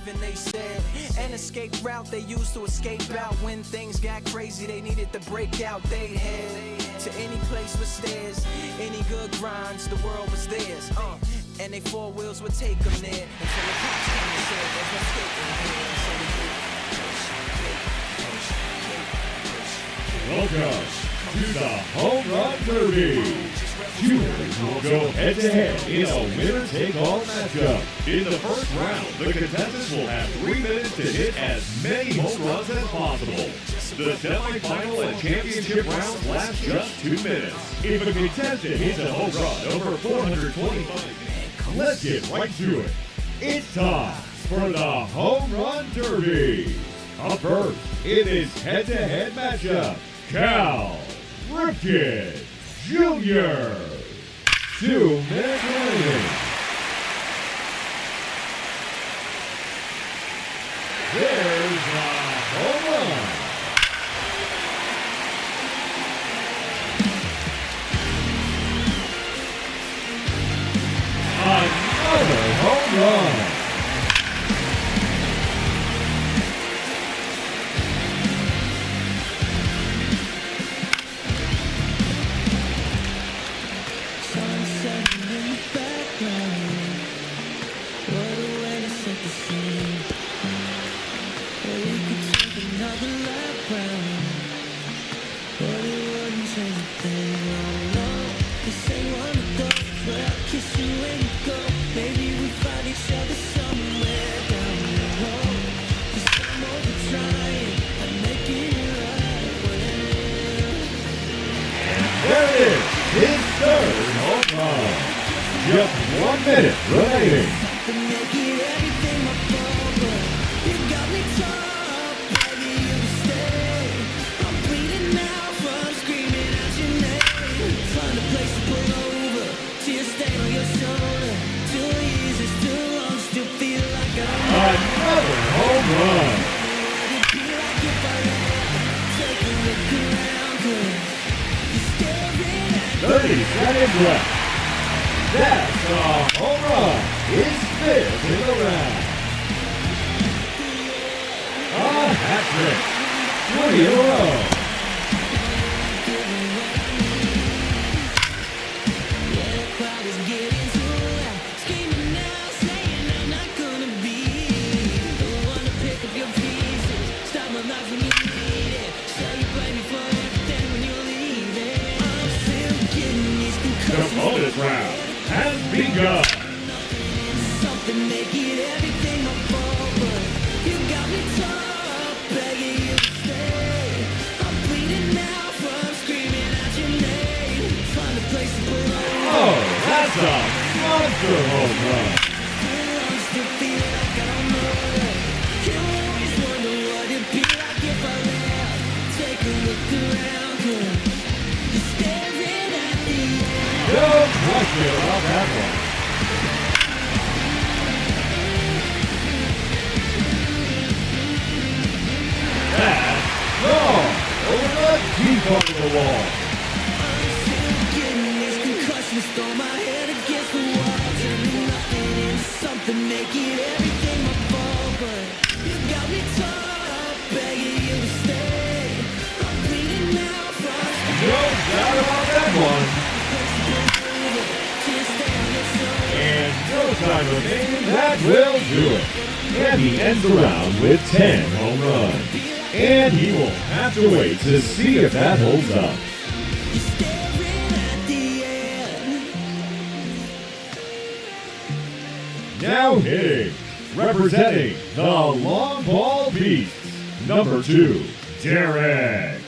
even they said. An escape route they used to escape out. When things got crazy, they needed to break out. They head to any place with stairs, any good grinds, the world was theirs. And they four wheels would take them there until the cops came and said there's no escaping here. Welcome to the Home Run Derby. Shooters will go head-to-head in a winner-take-all matchup. In the first round, the contestants will have 3 minutes to hit as many home runs as possible. The semifinal and championship rounds last just 2 minutes. If a contestant hits a home run over 425, let's get right to it. It's time for the Home Run Derby. Up first, in this head-to-head matchup, Cal Ripken Jr. 2 minutes remaining. There's a home run. Another home run. There it is, his third home run. Just 1 minute remaining. Another home run. 30 seconds left. That's a home run. His 5th in the round. A hat trick. 3 in a row. The bonus round has begun. Something make it everything my fault, but you got me top, begging you to stay. I'm bleeding now from screaming out your name. Find a place to put on. Oh, that's a monster home run. I still feel like I don't know it. You always wonder what it'd be like if I left. Take a look around, 'cause you're staring at the end. No question about that one. That's gone over the deep part of the wall. I'm still getting these concussions, throw my head against the wall, turning nothing into something, make it everything my fault, but you got me top, begging you to stay. I'm bleeding now from No doubt about that one. And no time remaining, that will do it. And he ends the round with 10 home runs. And he will have to wait to see if that holds up. Now hitting, representing the Long Ball Beasts, number 2, Derek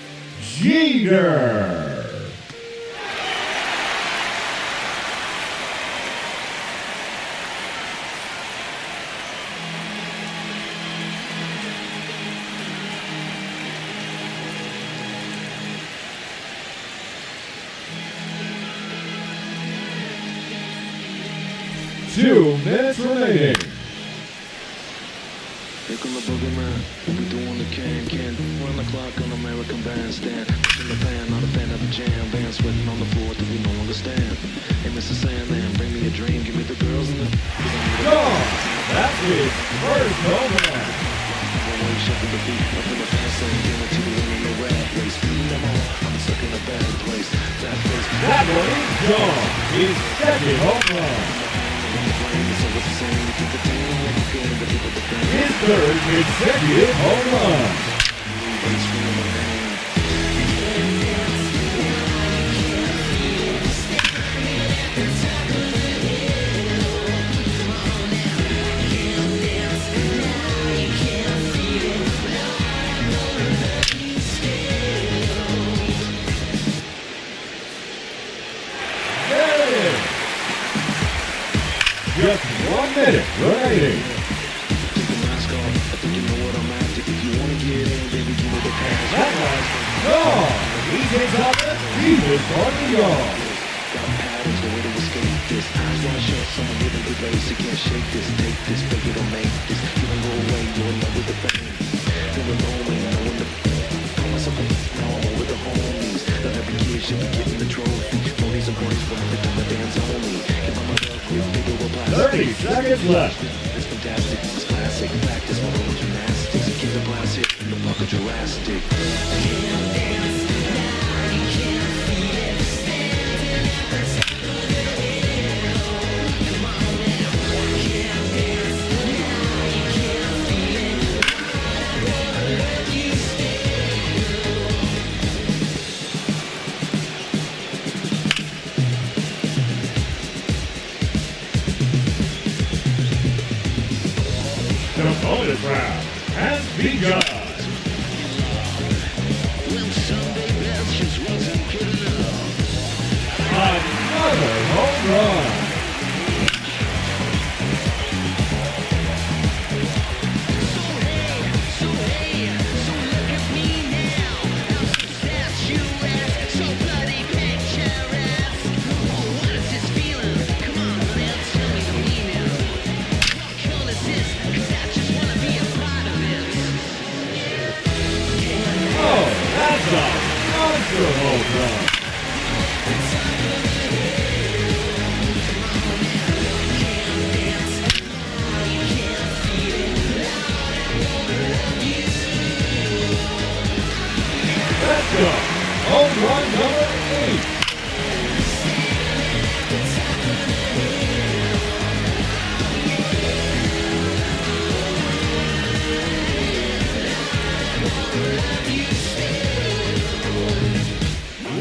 Jeter. Two minutes remaining. Here come the boogeyman, we'll be doing the can. Run the clock on American Bandstand. In the pan, not a fan of the jam. Band sweating on the floor till we no longer stand. Hey, Mr. Sandman, bring me a dream, give me the girls and the... Go! That's his first home run. That one is gone. His second home run. His third consecutive home run. Just 1 minute remaining. That one's gone. He takes off the deepest part of the yard. Let's 30 seconds left. It's fantastic, it's classic, practice my own gymnastics. Keep the blast hit in the bucket Jurassic. The bonus round has begun. Another home run. Oh, that's a monster home run. Let's go. Home run number 8.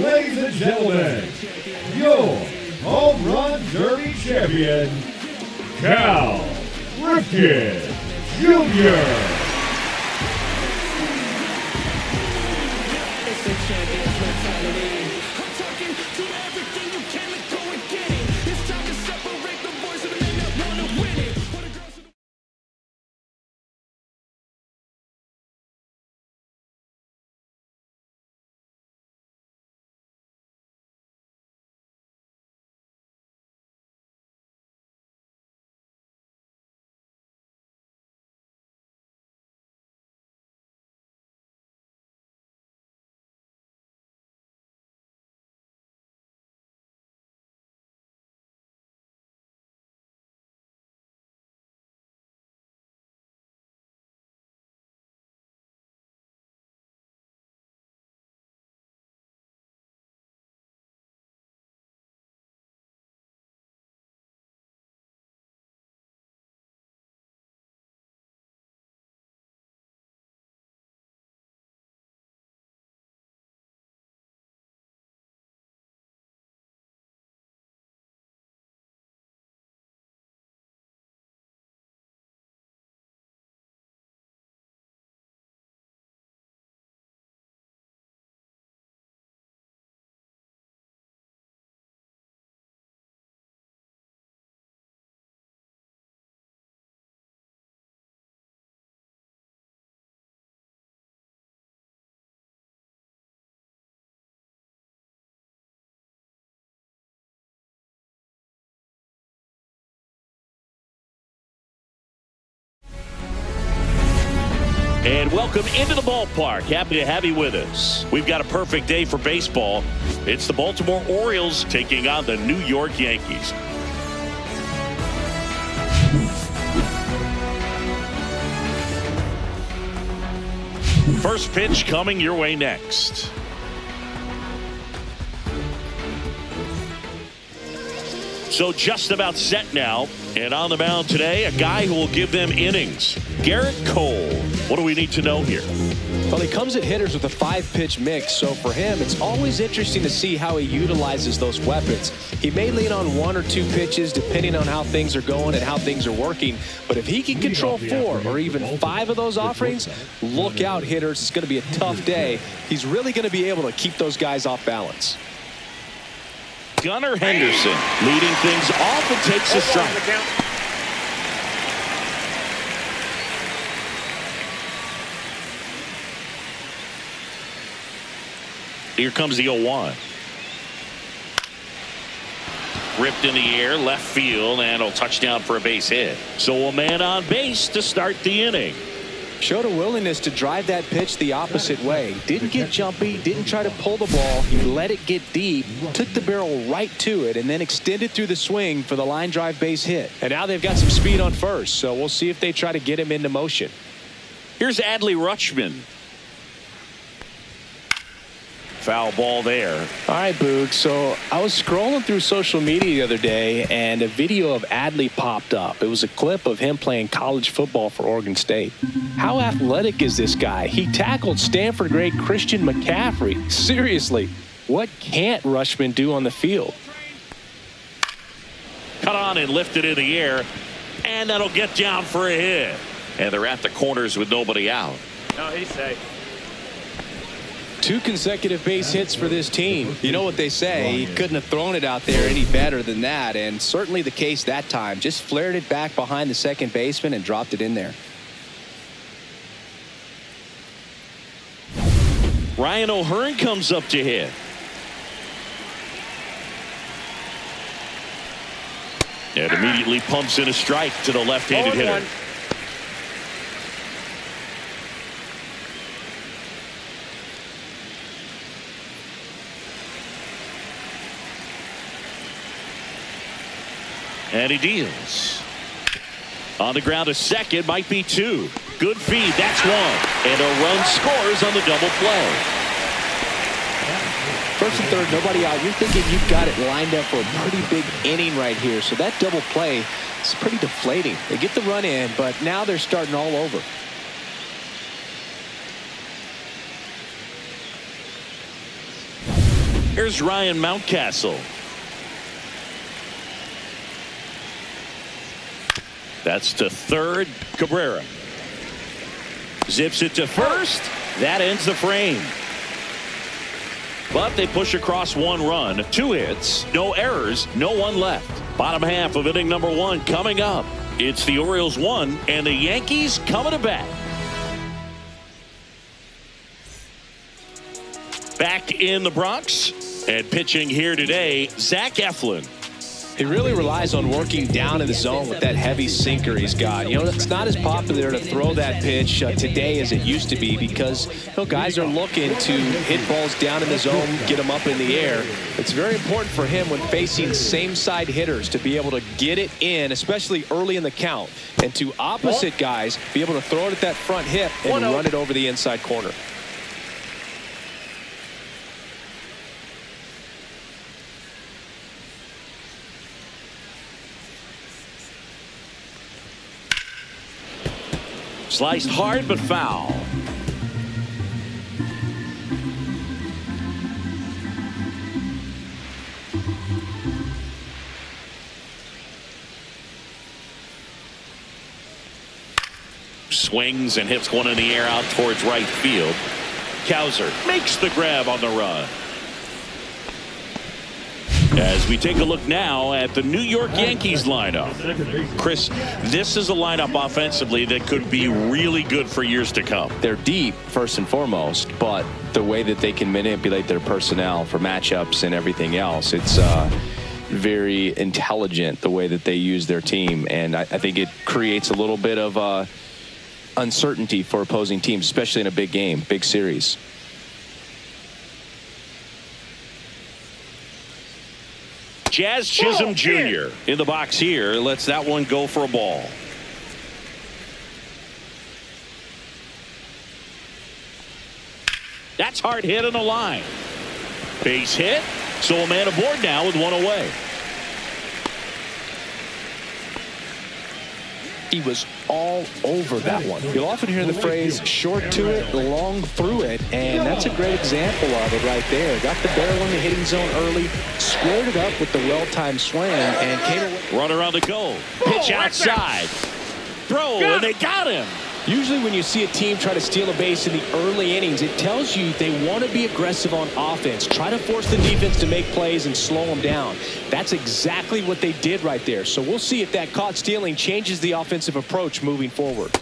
Ladies and gentlemen, your Home Run Derby champion, Cal Ripken Jr. It's the champion's mentality. I'm talking to everything you can, let's go and get it. It's time to separate the boys and the men that wanna win it. For the girls who And welcome into the ballpark. Happy to have you with us. We've got a perfect day for baseball. It's the Baltimore Orioles taking on the New York Yankees. First pitch coming your way next. So just about set now. And on the mound today, a guy who will give them innings. Garrett Cole. What do we need to know here? Well, he comes at hitters with a 5-pitch mix, so for him, it's always interesting to see how he utilizes those weapons. He may lean on 1 or 2 pitches depending on how things are going and how things are working, but if he can control 4 or even 5 of those offerings, look out, hitters. It's going to be a tough day. He's really going to be able to keep those guys off balance. Gunnar Henderson leading things off and takes a strike. Here comes the 0-1. Ripped in the air, left field, and a touchdown for a base hit. So a man on base to start the inning. Showed a willingness to drive that pitch the opposite way. Didn't get jumpy, didn't try to pull the ball. He let it get deep, took the barrel right to it, and then extended through the swing for the line drive base hit. And now they've got some speed on first, so we'll see if they try to get him into motion. Here's Adley Rutschman. Foul ball there. All right, Boog. So I was scrolling through social media the other day, and a video of Adley popped up. It was a clip of him playing college football for Oregon State. How athletic is this guy? He tackled Stanford great Christian McCaffrey. Seriously, what can't Rutschman do on the field? Cut on and lifted in the air, and that'll get down for a hit. And they're at the corners with nobody out. No, he's safe. 2 consecutive base hits for this team. You know what they say, he couldn't have thrown it out there any better than that, and certainly the case that time. Just flared it back behind the second baseman and dropped it in there. Ryan O'Hearn comes up to hit. And immediately pumps in a strike to the left-handed hitter. And he deals. On the ground to second, might be 2. Good feed, that's 1. And a run scores on the double play. First and third, nobody out. You're thinking you've got it lined up for a pretty big inning right here. So that double play is pretty deflating. They get the run in, but now they're starting all over. Here's Ryan Mountcastle. That's to third. Cabrera zips it to first. That ends the frame. But they push across 1 run, 2 hits, no errors, no one left. Bottom half of inning number 1 coming up. It's the Orioles 1 and the Yankees coming to bat. Back in the Bronx and pitching here today, Zach Eflin. He really relies on working down in the zone with that heavy sinker he's got. You know, it's not as popular to throw that pitch today as it used to be because, you know, guys are looking to hit balls down in the zone, get them up in the air. It's very important for him when facing same-side hitters to be able to get it in, especially early in the count, and to opposite guys be able to throw it at that front hip and run it over the inside corner. Sliced hard but foul. Swings and hits one in the air out towards right field. Cowser makes the grab on the run. As we take a look now at the New York Yankees lineup. Chris, this is a lineup offensively that could be really good for years to come. They're deep, first and foremost, but the way that they can manipulate their personnel for matchups and everything else, it's very intelligent the way that they use their team. And I think it creates a little bit of uncertainty for opposing teams, especially in a big game, big series. Jazz Chisholm Jr. in the box here. Lets that one go for a ball. That's hard hit on the line. Base hit. So a man aboard now with one away. He was all over that one. You'll often hear the phrase short to it, long through it, and that's a great example of it right there. Got the barrel in the hitting zone early, squared it up with the well-timed swing, and came away. Runner on the goal. Pitch outside. Throw, and they got him. Usually when you see a team try to steal a base in the early innings, it tells you they want to be aggressive on offense. Try to force the defense to make plays and slow them down. That's exactly what they did right there. So we'll see if that caught stealing changes the offensive approach moving forward.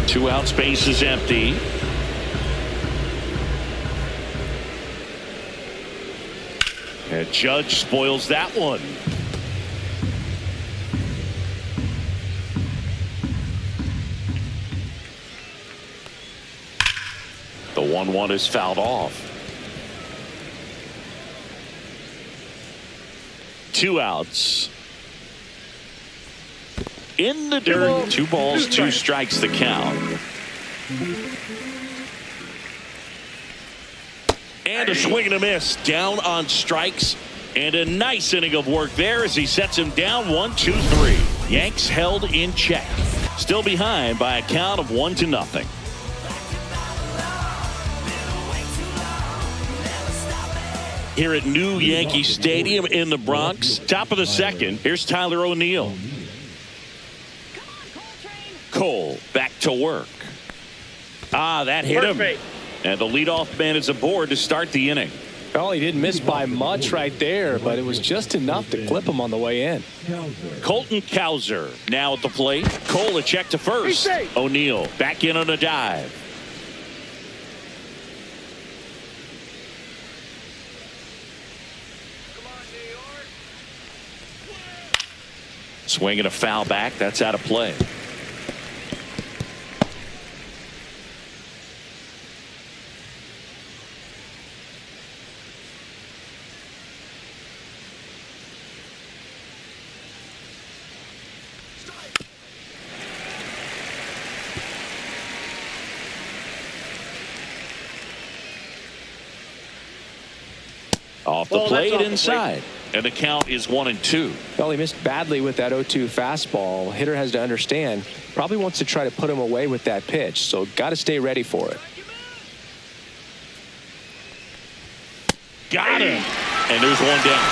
Two out, space is empty. And Judge spoils that one. The 1-1 is fouled off. 2 outs. In the dirt. 2 balls, 2 strikes the count. And a swing and a miss. Down on strikes. And a nice inning of work there as he sets him down 1-2-3. Yanks held in check. Still behind by a count of 1-0. Here at New Yankee Stadium in the Bronx. Top of the second. Here's Tyler O'Neill. Cole back to work. That hit him. And the leadoff man is aboard to start the inning. Well, he didn't miss by much right there, but it was just enough to clip him on the way in. Colton Cowser now at the plate. Cole a check to first. O'Neill back in on a dive. Swinging a foul back. That's out of play. Off the plate inside. And the count is 1-2. Well, he missed badly with that 0-2 fastball. Hitter has to understand, probably wants to try to put him away with that pitch, so got to stay ready for it. Got him. And there's one down.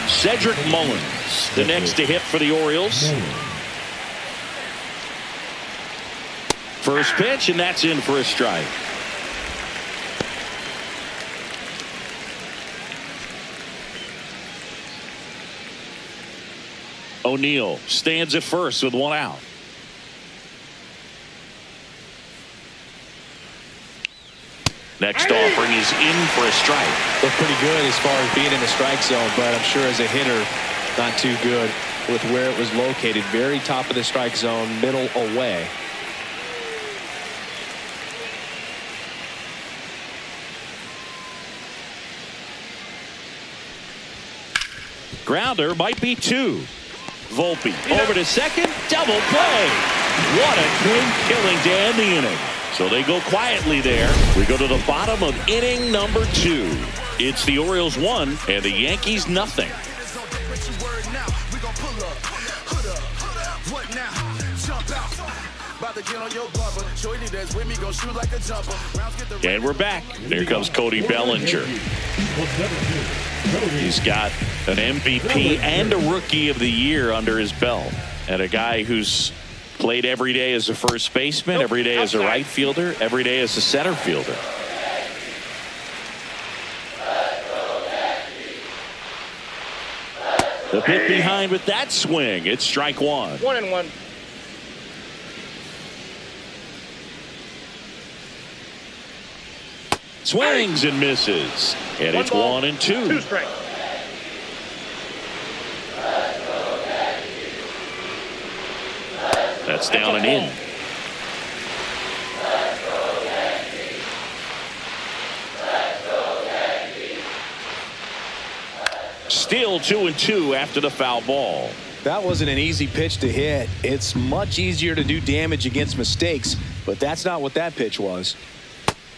Cedric Mullins, the next to hit for the Orioles. First pitch, and that's in for a strike. O'Neill stands at first with 1 out. Next offering is in for a strike. Looked pretty good as far as being in the strike zone, but I'm sure as a hitter, not too good with where it was located. Very top of the strike zone, middle away. Grounder might be 2. Volpe over to second, double play. What a clean killing to end the inning. So they go quietly there. We go to the bottom of inning number 2. It's the Orioles 1 and the Yankees nothing. And we're back. Here comes Cody Bellinger. He's got an MVP and a Rookie of the Year under his belt. And a guy who's played every day as a first baseman, every day as a right fielder, every day as a center fielder. A bit behind with that swing. It's strike 1. 1-1. Swings and misses. And it's 1-2. 2 strikes. That's down and in. Still 2-2 after the foul ball. That wasn't an easy pitch to hit. It's much easier to do damage against mistakes, but that's not what that pitch was.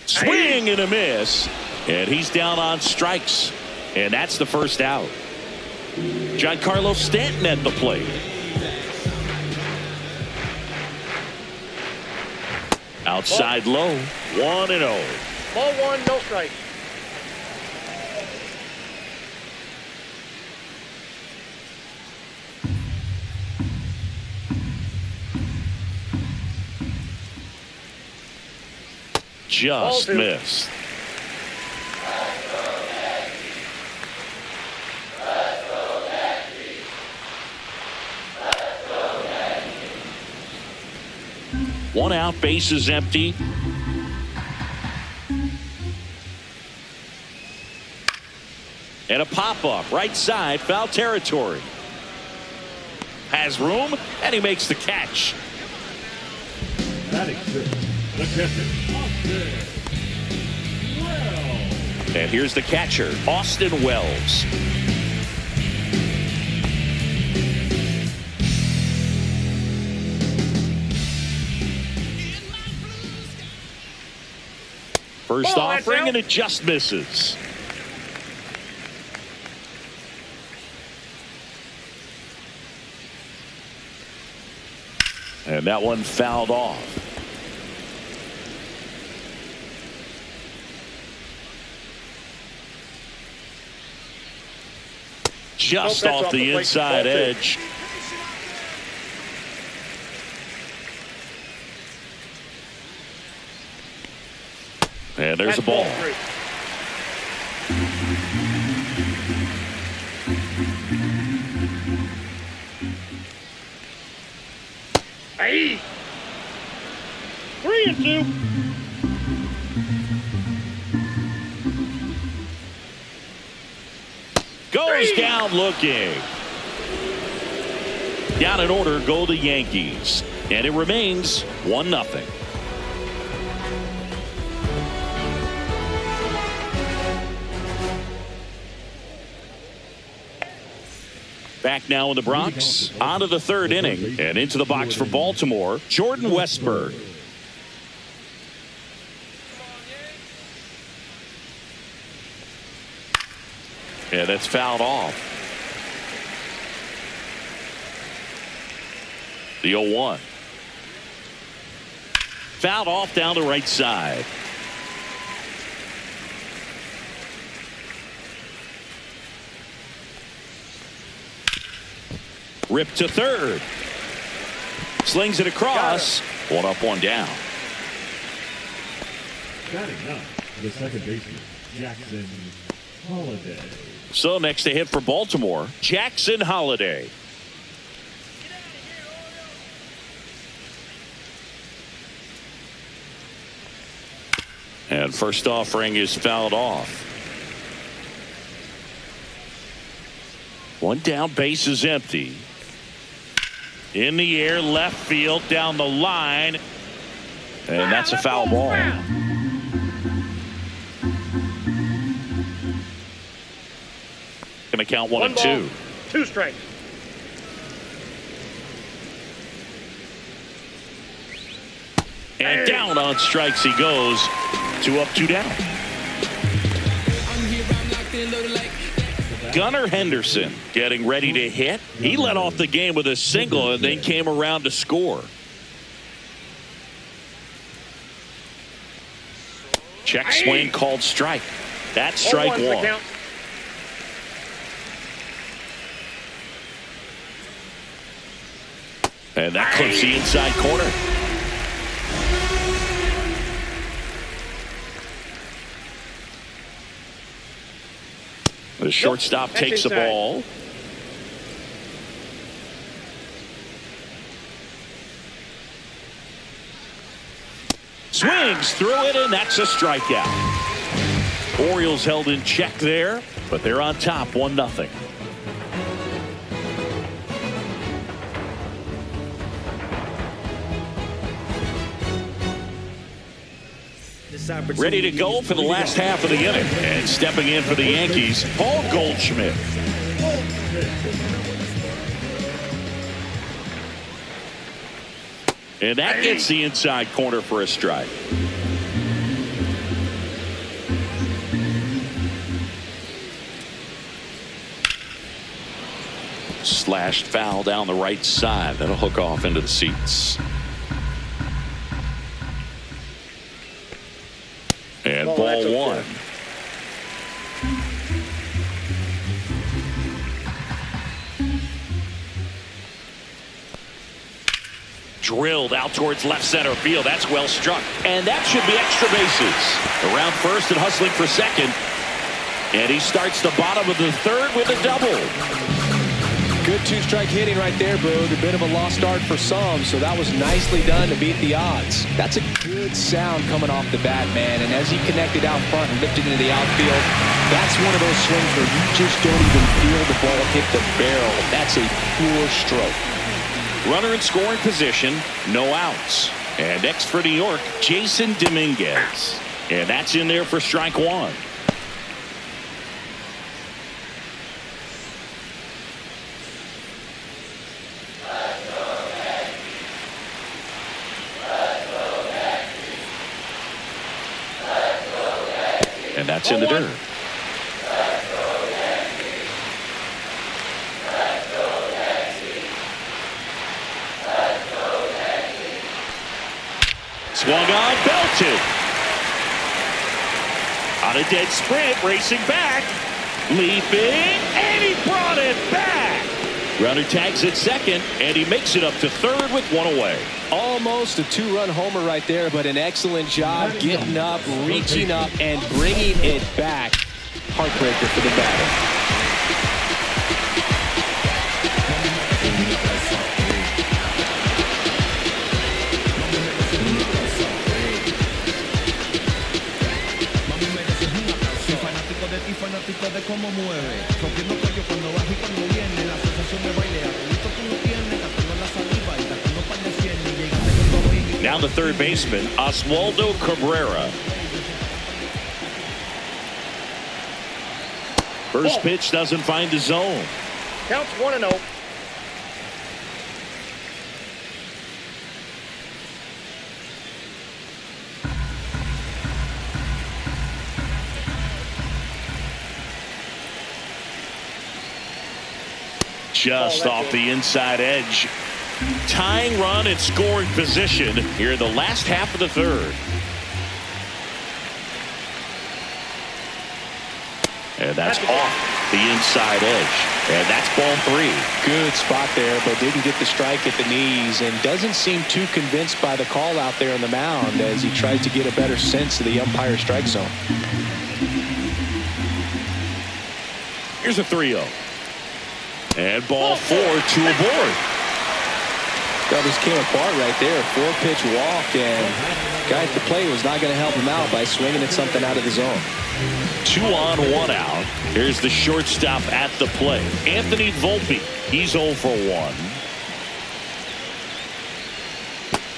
Swing and a miss, and he's down on strikes, and that's the first out. Giancarlo Stanton at the plate. Outside low, 1-0. Ball one, no strike. Just missed. One out, bases empty. And a pop-up, right side, foul territory. Has room, and he makes the catch. Batting sixth, the catcher, Austin Wells. And here's the catcher, Austin Wells. First offering, and it just misses. And that one fouled off. Just off the inside edge. And there's a ball. Hey! 3-2. Goes down looking. Down in order go the Yankees. And it remains 1-0. Back now in the Bronx, on to the third inning, and into the box for Baltimore, Jordan Westburg. And that's fouled off. The 0-1. Fouled off down the right side. Ripped to third. Slings it across. One up, one down. Batting ninth, the second baseman, Jackson Holliday. So next to hit for Baltimore, Jackson Holliday. And first offering is fouled off. One down, base is empty. In the air, left field, down the line. And that's a foul ball. Gonna count 1-2. 2 strikes. And down on strikes he goes. 2 up, 2 down. Gunnar Henderson getting ready to hit. He led off the game with a single and then came around to score. Check swing called strike. That's strike 1. And that clips the inside corner. The shortstop takes the ball. Swings through it, and that's a strikeout. Orioles held in check there, but they're on top 1-0. Ready to go for the last half of the inning. And stepping in for the Yankees, Paul Goldschmidt. And that gets the inside corner for a strike. Slashed foul down the right side. That'll hook off into the seats. And ball one. Drilled out towards left center field. That's well struck. And that should be extra bases. Around first and hustling for second. And he starts the bottom of the third with a double. Good two-strike hitting right there, Boog. A bit of a lost start for some, so that was nicely done to beat the odds. That's a good sound coming off the bat, man. And as he connected out front and lifted into the outfield, that's one of those swings where you just don't even feel the ball hit the barrel. That's a pure stroke. Runner in scoring position, no outs. And next for New York, Jason Dominguez. And that's in there for strike one. And that's in the dirt. Swung on, belted. On a dead sprint, racing back. Leaping, and he brought it back. Runner tags at second, and he makes it up to third with one away. Almost a two-run homer right there, but an excellent job getting up, reaching up, and bringing it back. Heartbreaker for the batter. Now the third baseman, Oswaldo Cabrera. First pitch doesn't find the zone. Counts 1-0. Just off the inside edge. Tying run in scoring position here in the last half of the third. And that's off the inside edge. And that's ball three. Good spot there, but didn't get the strike at the knees and doesn't seem too convinced by the call out there on the mound as he tries to get a better sense of the umpire strike zone. Here's a 3-0. And ball four to a board. That just came apart right there. 4-pitch walk, and guy at the plate was not going to help him out by swinging at something out of the zone. 2 on, 1 out. Here's the shortstop at the plate, Anthony Volpe. He's 0 for 1.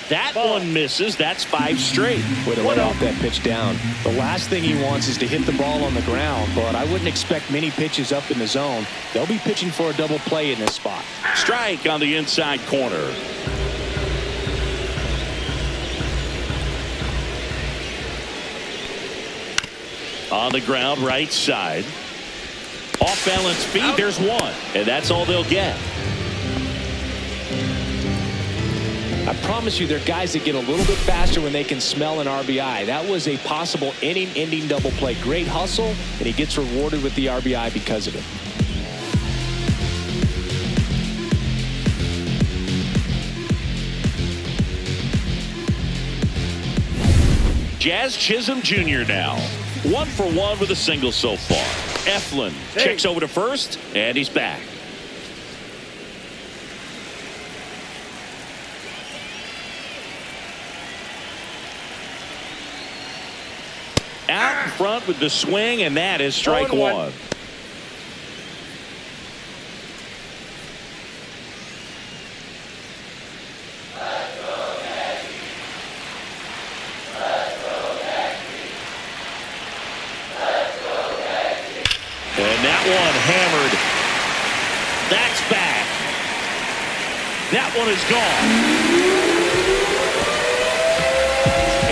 That one misses. That's 5 straight. Would have let off that pitch down. The last thing he wants is to hit the ball on the ground, but I wouldn't expect many pitches up in the zone. They'll be pitching for a double play in this spot. Strike on the inside corner. On the ground, right side. Off balance feed, there's one. And that's all they'll get. I promise you, there are guys that get a little bit faster when they can smell an RBI. That was a possible inning-ending double play. Great hustle, and he gets rewarded with the RBI because of it. Jazz Chisholm Jr. now. 1 for 1 with a single so far. Eflin checks over to first, and he's back. Out in front with the swing, and that is strike one. And that one hammered. That's back. That one is gone.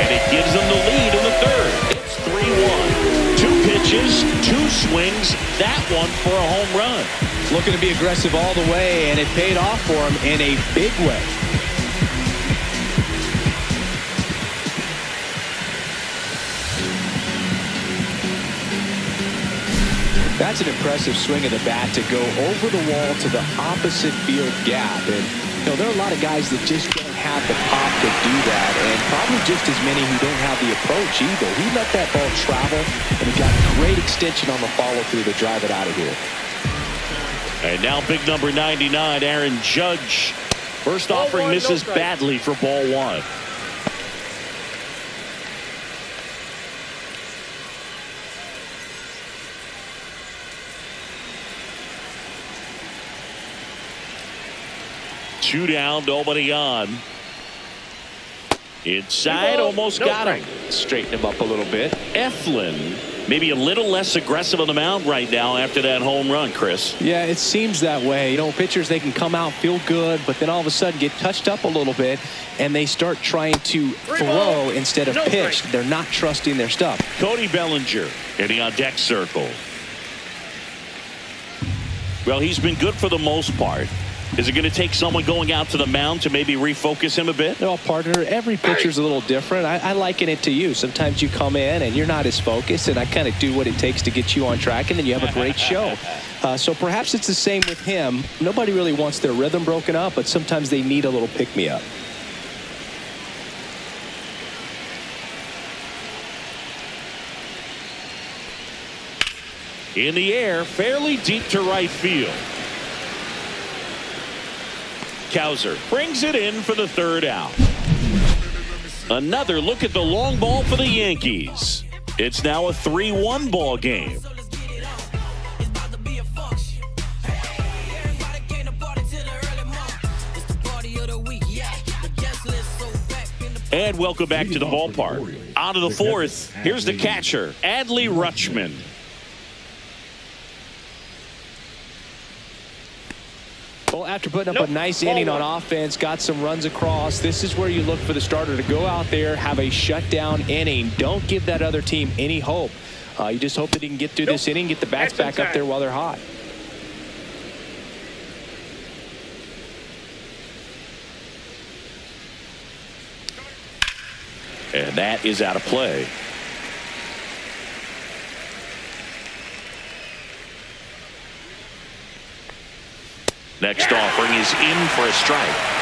And it gives them the lead in the third. It's 3-1. 2 pitches, 2 swings. That one for a home run. Looking to be aggressive all the way, and it paid off for him in a big way. That's an impressive swing of the bat to go over the wall to the opposite field gap. And there are a lot of guys that just don't have the pop to do that, and probably just as many who don't have the approach either. He let that ball travel, and he got great extension on the follow-through to drive it out of here. And now big number 99, Aaron Judge. First offering misses badly for ball 1. Two down, nobody on. Inside, almost got him. Straighten him up a little bit. Eflin, maybe a little less aggressive on the mound right now after that home run, Chris. Yeah, it seems that way. Pitchers, they can come out, feel good, but then all of a sudden get touched up a little bit, and they start trying to throw instead of pitch. They're not trusting their stuff. Cody Bellinger hitting on deck circle. Well, he's been good for the most part. Is it going to take someone going out to the mound to maybe refocus him a bit? No, partner, every pitcher's a little different. I liken it to you. Sometimes you come in and you're not as focused, and I kind of do what it takes to get you on track, and then you have a great show. So perhaps it's the same with him. Nobody really wants their rhythm broken up, but sometimes they need a little pick-me-up. In the air, fairly deep to right field. Cowser brings it in for the third out. Another look at the long ball for the Yankees. It's now a 3-1 ball game. And welcome back to the ballpark. On to the fourth. Here's the catcher, Adley Rutschman. Well, after putting up a nice inning on offense, got some runs across, this is where you look for the starter to go out there, have a shutdown inning. Don't give that other team any hope. You just hope that he can get through this inning, get the bats back up there while they're hot. And that is out of play. Next offering is in for a strike.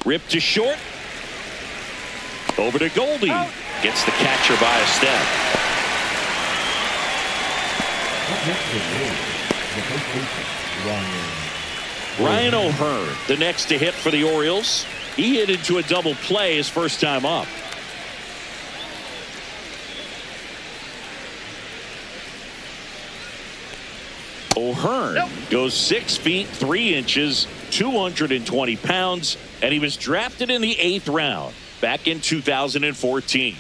Ripped to short. Over to Goldie. Gets the catcher by a step. Ryan O'Hearn, the next to hit for the Orioles. He hit into a double play his first time up. O'Hearn goes 6 feet 3 inches, 220 pounds, and he was drafted in the 8th round back in 2014.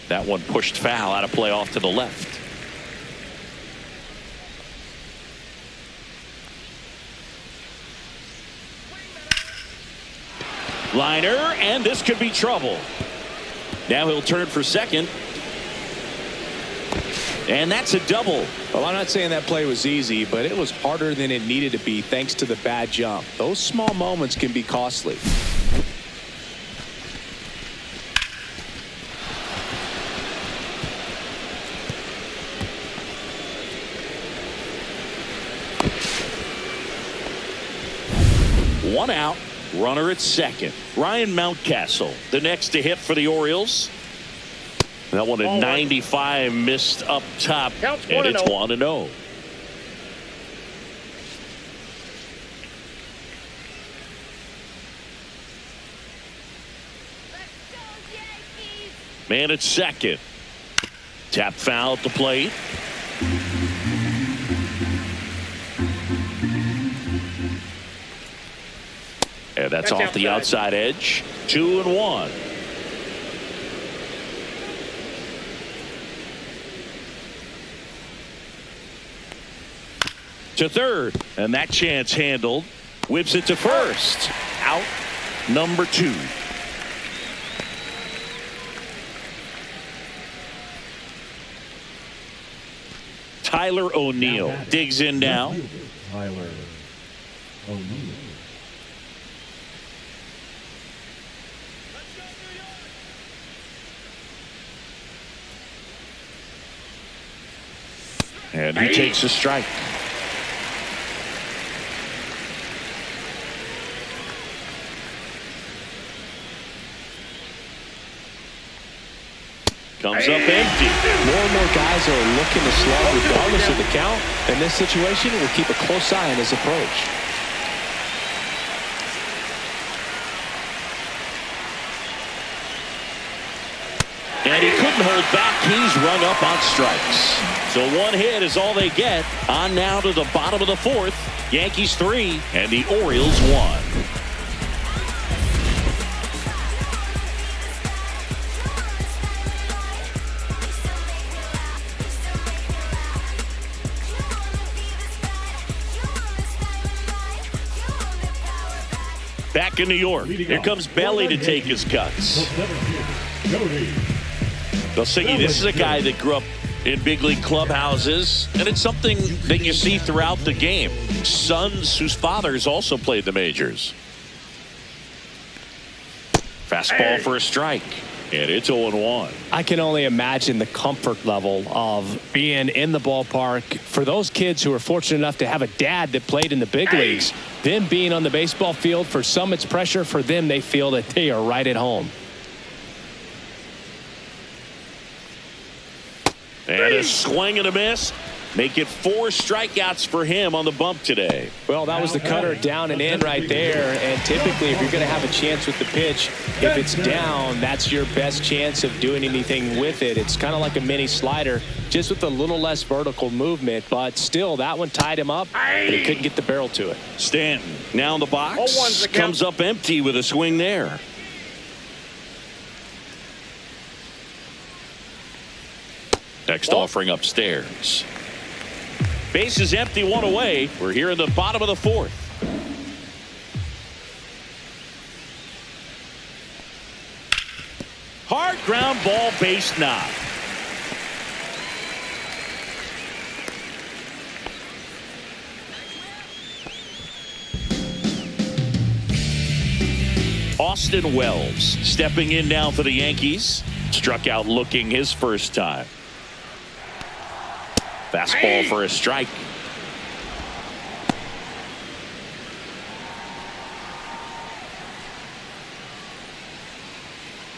That one pushed foul, out of play off to the left. Liner, and this could be trouble. Now he'll turn for second. And that's a double. Well, I'm not saying that play was easy, but it was harder than it needed to be thanks to the bad jump. Those small moments can be costly. One out, runner at second. Ryan Mountcastle, the next to hit for the Orioles. That one at 95, missed up top, and it's 1-0. Man at second. Tap foul at the plate. And that's off the outside edge. 2-1. To third, and that chance handled. Whips it to first. Out number 2. Tyler O'Neill digs in now. Tyler O'Neill. And he takes a strike. Comes up empty. More and more guys are looking to slug regardless of the count. In this situation, we'll keep a close eye on his approach. And he couldn't hold back. He's rung up on strikes. So one hit is all they get. On now to the bottom of the 4th. Yankees 3 and the Orioles 1. Back in New York. Here comes Belly to take his cuts. Belsingi, this is a guy that grew up in big league clubhouses, and it's something that you see throughout the game. Sons whose fathers also played the majors. Fastball for a strike, and it's 0-1. I can only imagine the comfort level of being in the ballpark for those kids who are fortunate enough to have a dad that played in the big leagues. Them being on the baseball field, for some it's pressure. For them, they feel that they are right at home. And a swing and a miss. Make it 4 strikeouts for him on the bump today. Well, that was the cutter down and in right there. And typically, if you're going to have a chance with the pitch, if it's down, that's your best chance of doing anything with it. It's kind of like a mini slider, just with a little less vertical movement. But still, that one tied him up, and he couldn't get the barrel to it. Stanton now in the box. 0-1's the count. Comes up empty with a swing there. Next offering upstairs. Base is empty, 1 away. We're here in the bottom of the 4th. Hard ground ball, base knock. Austin Wells stepping in now for the Yankees. Struck out looking his first time. Fastball for a strike.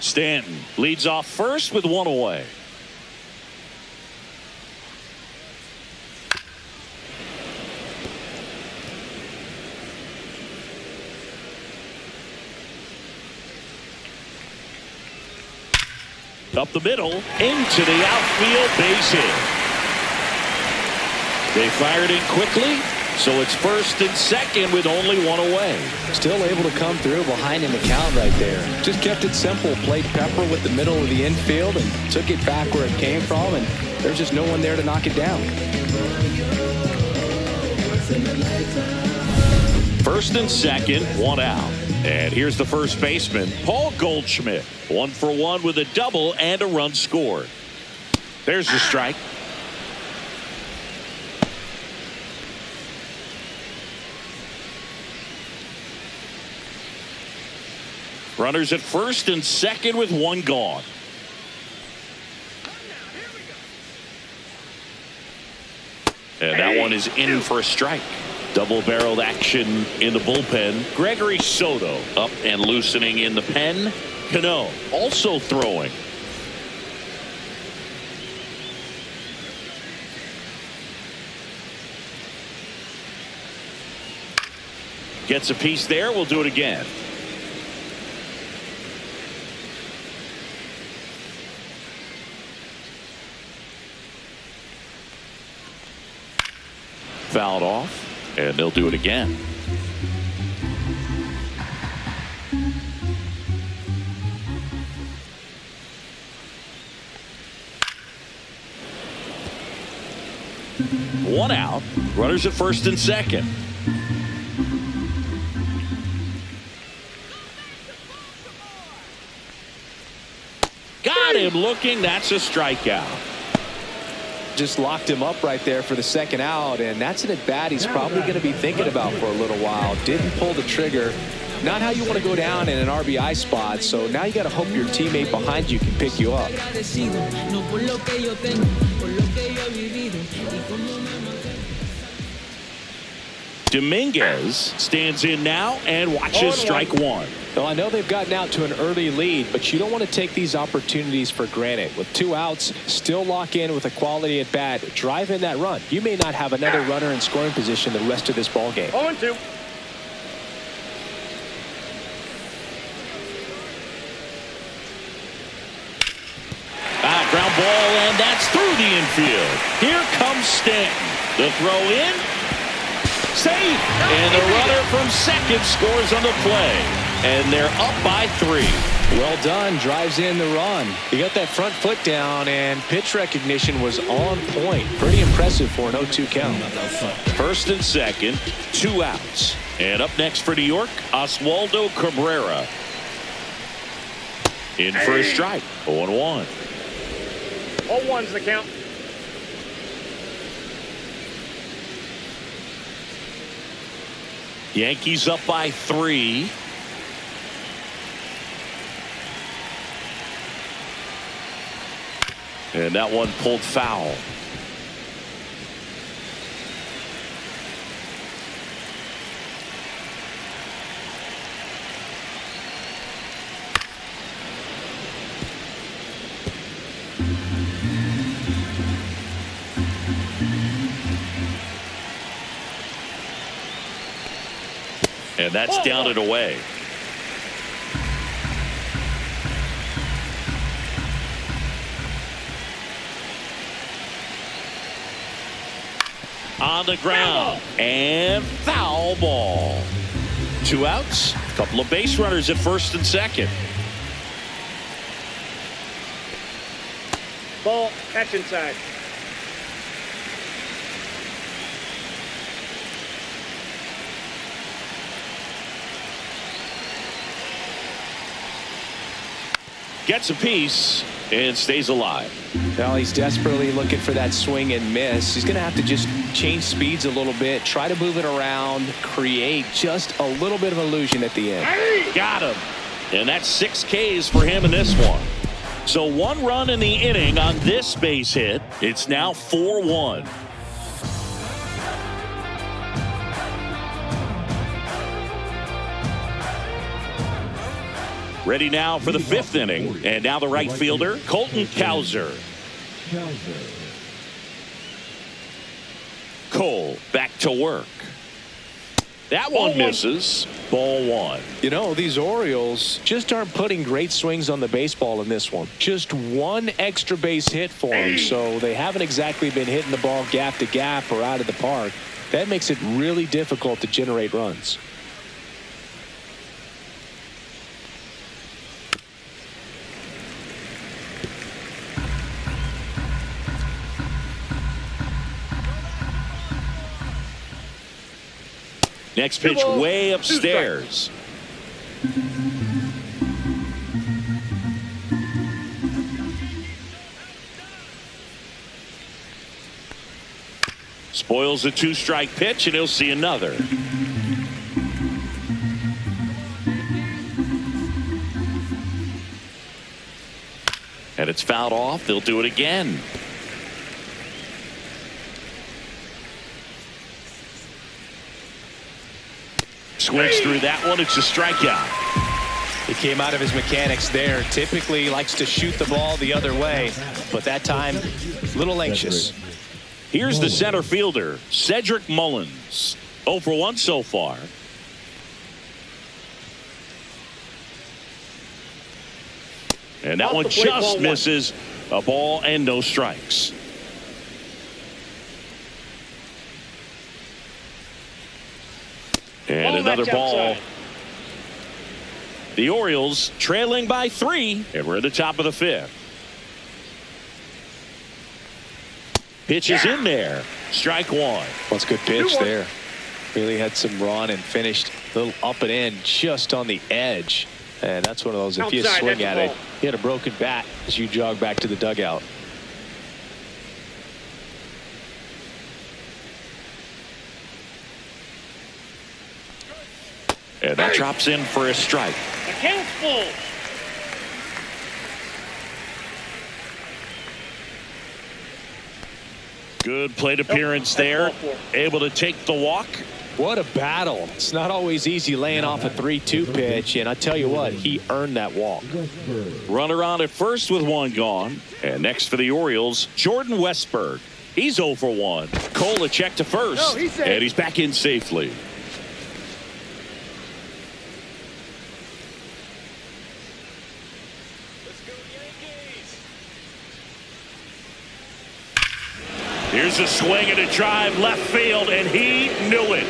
Stanton leads off first with 1 away. Up the middle, into the outfield, base hit. They fired in quickly, so it's first and second with only 1 away. Still able to come through behind in the count right there. Just kept it simple. Played pepper with the middle of the infield and took it back where it came from, and there's just no one there to knock it down. First and second, 1 out. And here's the first baseman, Paul Goldschmidt. 1 for 1 with a double and a run scored. There's the strike. Runners at first and second with 1 gone. And that one is in for a strike. Double-barreled action in the bullpen. Gregory Soto up and loosening in the pen. Cano also throwing. Gets a piece there. We'll do it again. fouled off, and they'll do it again. One out. Runners at first and second. Got him looking. That's a strikeout. Just locked him up right there for the second out, and that's an at-bat he's probably going to be thinking about for a little while. Didn't pull the trigger. Not how you want to go down in an RBI spot, so now you got to hope your teammate behind you can pick you up. Dominguez stands in now and watches strike one. Well, I know they've gotten out to an early lead, but you don't want to take these opportunities for granted. With 2 outs, still lock in with a quality at bat, drive in that run. You may not have another runner in scoring position the rest of this ball game. 0-2. Ground ball, and that's through the infield. Here comes Stanton. The throw in. Safe. And the runner from second scores on the play. And they're up by 3. Well done. Drives in the run. He got that front foot down, and pitch recognition was on point. Pretty impressive for an 0-2 count. First and second, 2 outs. And up next for New York, Oswaldo Cabrera. In for a strike. 0-1. 0-1's the count. Yankees up by 3. And that one pulled foul. And that's down and away. On the ground. And foul ball. 2 outs. A couple of base runners at first and second. Ball, catch inside. Gets a piece and stays alive. Well, he's desperately looking for that swing and miss. He's going to have to just change speeds a little bit, try to move it around, create just a little bit of illusion at the end. Got him. And that's 6 Ks for him in this one. So 1 run in the inning on this base hit. It's now 4-1. Ready now for the 5th inning. And now the right fielder, Colton Cowser. Cole back to work. That one misses. Ball 1. You know, these Orioles just aren't putting great swings on the baseball in this one. Just 1 extra base hit for them, so they haven't exactly been hitting the ball gap to gap or out of the park. That makes it really difficult to generate runs. Next pitch way upstairs. Spoils a 2-strike pitch, and he'll see another. And it's fouled off. They'll do it again. Swings through that one. It's a strikeout. He came out of his mechanics there. Typically likes to shoot the ball the other way, but that time a little anxious. Here's the center fielder, Cedric Mullins. 0 for 1 so far. And that one just misses. A ball and no strikes. another Watch ball. outside. The Orioles trailing by 3, and we're at the top of the 5th. Pitch is in there. Strike 1. Well, it's a good pitch there. Really had some run and finished a little up and in just on the edge. And that's one of those, if you Outside, swing that's at a it, ball. you had a broken bat as you jog back to the dugout. And that drops in for a strike. The count's full. Good plate appearance there. Able to take the walk. What a battle. It's not always easy laying off a 3-2 pitch, and I tell you what, he earned that walk. Runner on at first with 1 gone. And next for the Orioles, Jordan Westburg. He's 0 for 1. Cole check to first. No, he's safe. And he's back in safely. Here's a swing and a drive left field, and he knew it.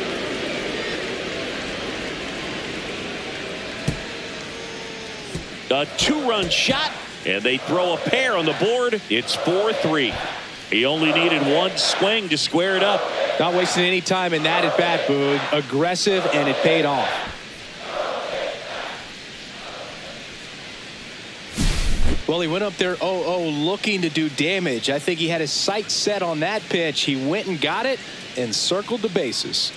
A 2-run shot, and they throw a pair on the board. It's 4-3. He only needed 1 swing to square it up. Not wasting any time in that at bat, Boog. Aggressive, and it paid off. Well, he went up there 0-0 looking to do damage. I think he had his sights set on that pitch. He went and got it and circled the bases.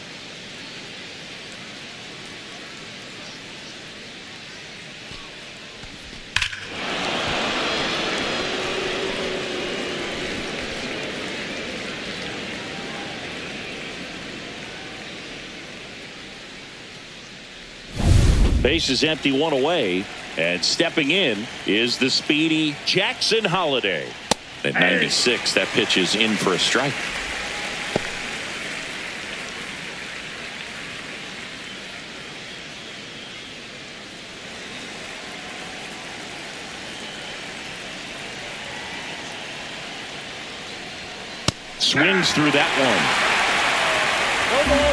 Base is empty, 1 away. And stepping in is the speedy Jackson Holliday. At 96, that pitch is in for a strike. Swings through that one.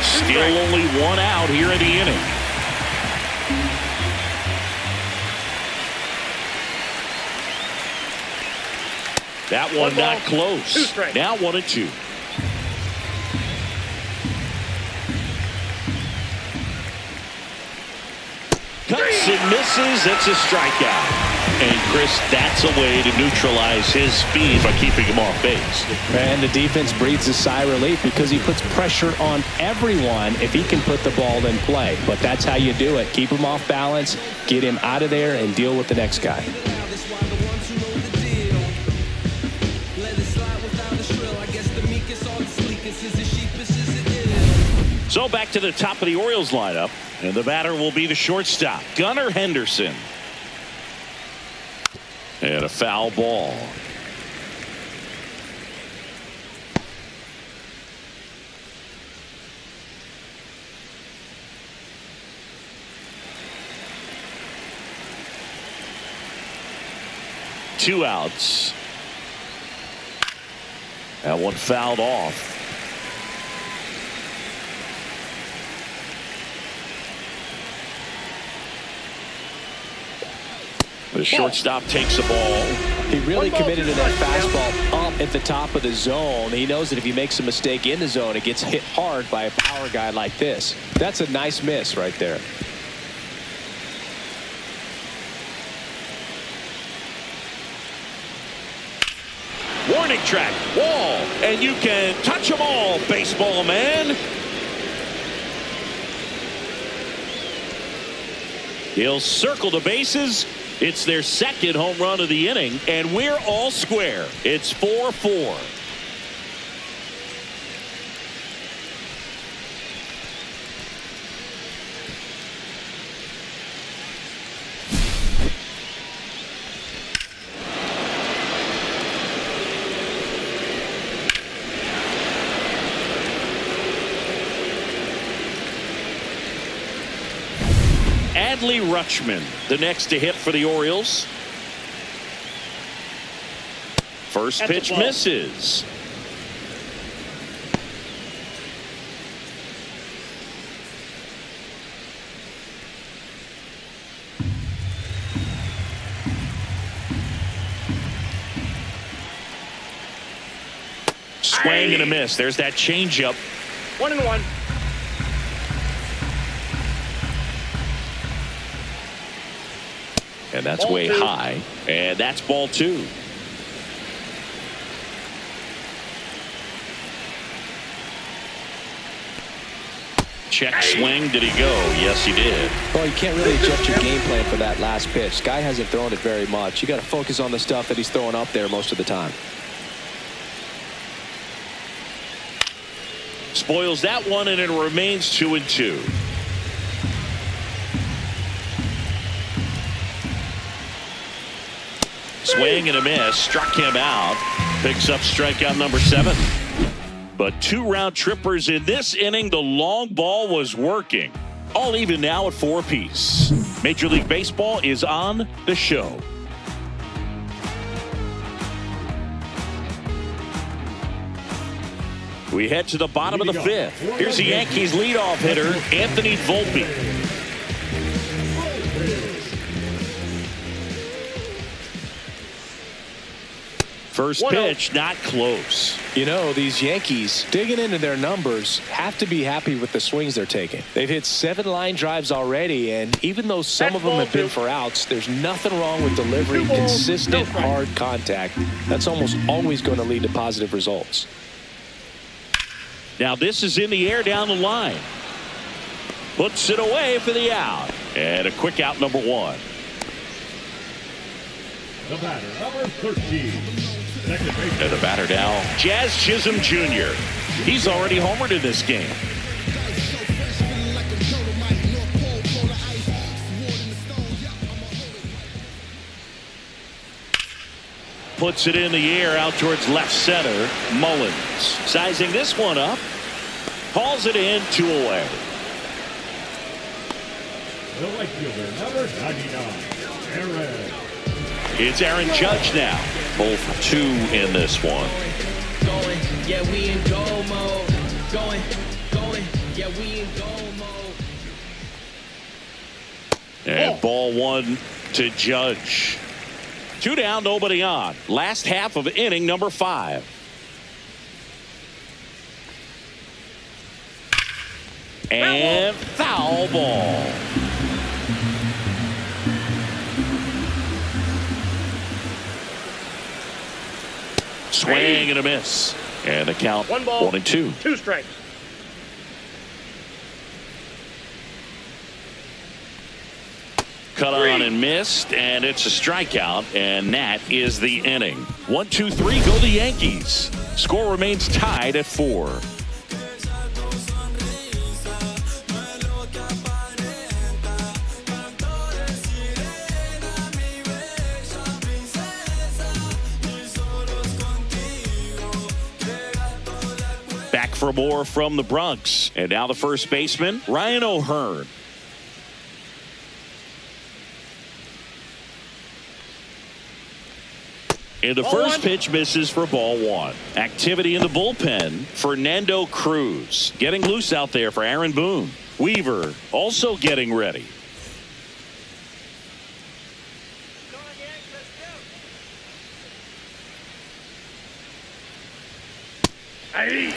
Still only 1 out here in the inning. That one not close. Now 1-2. Cuts and misses. It's a strikeout. And Chris, that's a way to neutralize his speed by keeping him off base. And the defense breathes a sigh of relief because he puts pressure on everyone if he can put the ball in play. But that's how you do it. Keep him off balance, get him out of there, and deal with the next guy. So back to the top of the Orioles lineup, and the batter will be the shortstop, Gunnar Henderson. And a foul ball. Two outs. That one fouled off. The shortstop takes the ball. He really committed to that fastball up at the top of the zone. He knows that if he makes a mistake in the zone, it gets hit hard by a power guy like this. That's a nice miss right there. Warning track, wall, and you can touch them all, baseball man. He'll circle the bases. It's their second home run of the inning, and we're all square. It's 4-4. Adley Rutschman, the next to hit for the Orioles. First pitch misses. Swing and a miss. There's that changeup. 1-1. And that's Ball way two. high. And that's ball 2. Check swing. Did he go? Yes, he did. Well, you can't really adjust your game plan for that last pitch. Guy hasn't thrown it very much. You got to focus on the stuff that he's throwing up there most of the time. Spoils that one, and it remains 2-2. Swing and a miss. Struck him out. Picks up strikeout number 7. But 2 round trippers in this inning. The long ball was working. All even now at 4 apiece. Major League Baseball is on the show. We head to the bottom of the 5th. Here's the Yankees leadoff hitter, Anthony Volpe. First pitch, not close. You know, these Yankees digging into their numbers have to be happy with the swings they're taking. They've hit 7 line drives already, and even though some of them have been for outs, there's nothing wrong with delivering consistent, hard contact. That's almost always going to lead to positive results. Now this is in the air down the line. Puts it away for the out. And a quick out, number 1. The batter, number 13. Second baseman. And the batter now, Jazz Chisholm Jr. He's already homered in this game. Puts it in the air out towards left center. Mullins sizing this one up. Hauls it in, 2 away. The right fielder, number 99. Aaron. It's Aaron Judge now. 0 for 2 in this one. Going, yeah, we in go mode. Going, yeah, we in go mode. And ball 1 to Judge. 2 down, nobody on. Last half of inning number 5. And foul ball. Swing and a miss. And the count 1 ball, 1-2. 2 strikes. Cut on and missed, and it's a strikeout, and that is the inning. 1-2-3, go the Yankees. Score remains tied at 4. Back for more from the Bronx, and now the first baseman, Ryan O'Hearn. And the first pitch misses for ball 1. Activity in the bullpen. Fernando Cruz getting loose out there for Aaron Boone. Weaver also getting ready. Aye.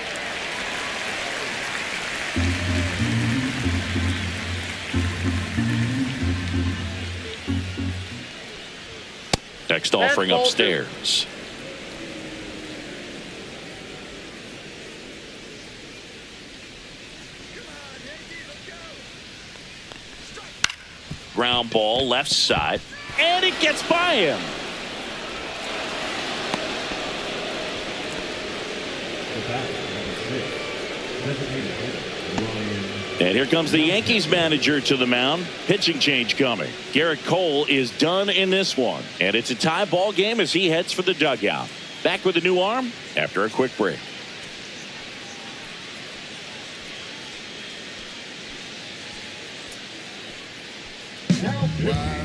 Next offering upstairs. Ground ball left side, and it gets by him. The batter, number 6. Designated hitter, Ryan. And here comes the Yankees manager to the mound. Pitching change coming. Garrett Cole is done in this one. And it's a tie ball game as he heads for the dugout. Back with a new arm after a quick break.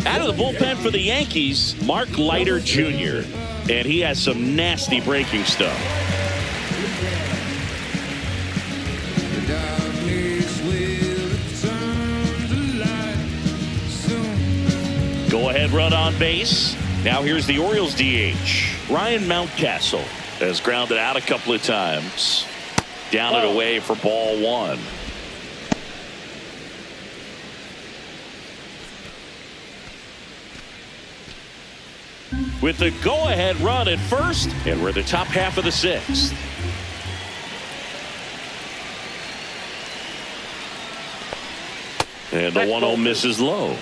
Out of the bullpen for the Yankees, Mark Leiter Jr. And he has some nasty breaking stuff. Go ahead run on base. Now here's the Orioles DH, Ryan Mountcastle. Has grounded out a couple of times. Down and away for ball one. With the go-ahead run at first, and we're at the top half of the sixth. And the 1-0 misses low.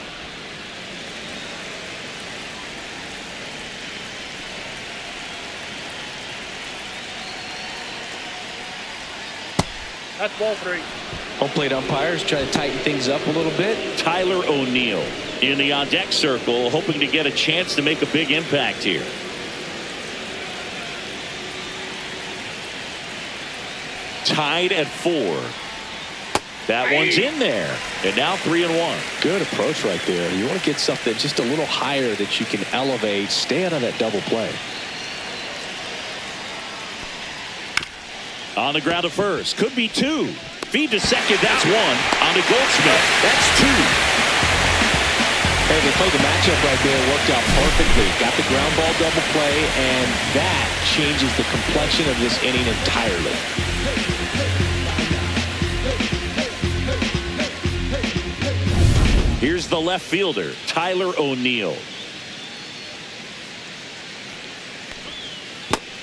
That's ball three. Home plate umpires try to tighten things up a little bit. Tyler O'Neill in the on-deck circle, hoping to get a chance to make a big impact here. Tied at 4. That one's in there. And now 3-1. Good approach right there. You want to get something just a little higher that you can elevate. Stay out of that double play. On the ground to first. Could be 2. Feed to second. That's 1. On to Goldschmidt. That's 2. Hey, they played the matchup right there. Worked out perfectly. Got the ground ball double play, and that changes the complexion of this inning entirely. Here's the left fielder, Tyler O'Neill.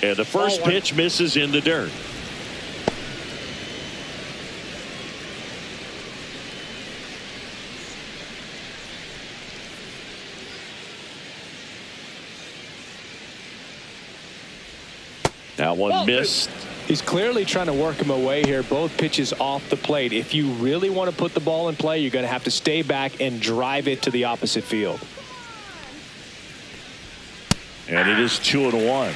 And the first pitch misses in the dirt. That one missed. He's clearly trying to work him away here. Both pitches off the plate. If you really want to put the ball in play, you're going to have to stay back and drive it to the opposite field. And it is 2-1.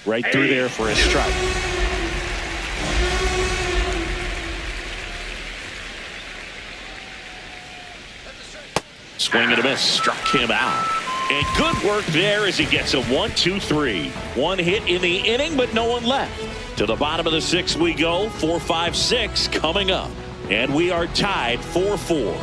Right through there for a strike. Swing and a miss. Struck him out. And good work there as he gets a 1-2-3. One hit in the inning, but no one left. To the bottom of the sixth we go. 4-5-6 coming up. And we are tied 4-4.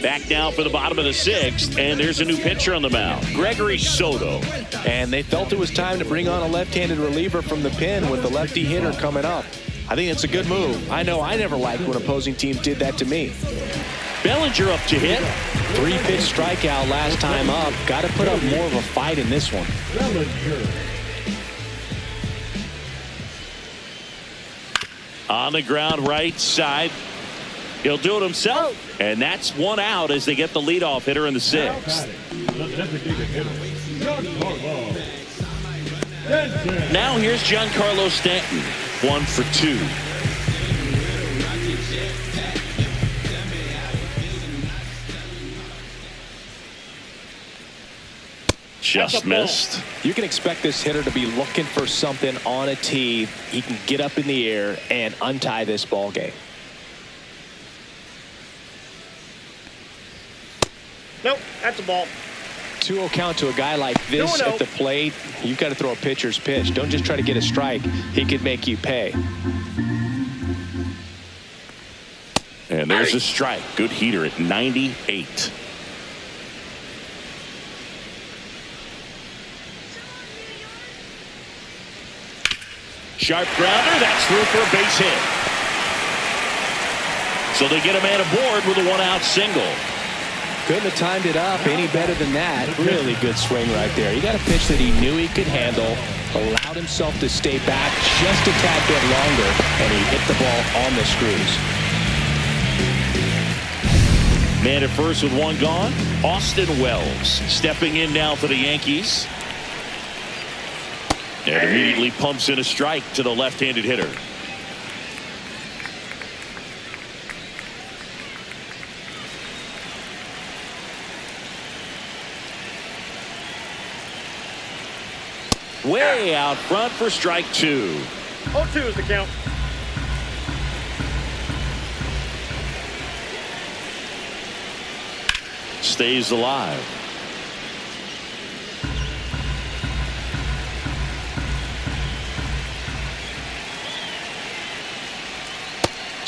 Back now for the bottom of the sixth, and there's a new pitcher on the mound, Gregory Soto. And they felt it was time to bring on a left-handed reliever from the pen with the lefty hitter coming up. I think it's a good move. I know I never liked when opposing teams did that to me. Bellinger up to hit. 3-pitch strikeout last time up. Got to put up more of a fight in this one. On the ground right side. He'll do it himself. And that's one out as they get the leadoff hitter in the sixth. Now here's Giancarlo Stanton. 1 for 2. Just missed. You can expect this hitter to be looking for something on a tee. He can get up in the air and untie this ball game. Nope, that's a ball. 2-0 count to a guy like this at the plate. You've got to throw a pitcher's pitch. Don't just try to get a strike. He could make you pay. And there's a strike. Good heater at 98. Sharp grounder. That's through for a base hit. So they get a man aboard with a one-out single. Couldn't have timed it up any better than that. Really good swing right there. He got a pitch that he knew he could handle, allowed himself to stay back just a tad bit longer, and he hit the ball on the screws. Man at first with one gone. Austin Wells stepping in now for the Yankees. And immediately pumps in a strike to the left-handed hitter. Way out front for strike 2. 0-2 is the count. Stays alive.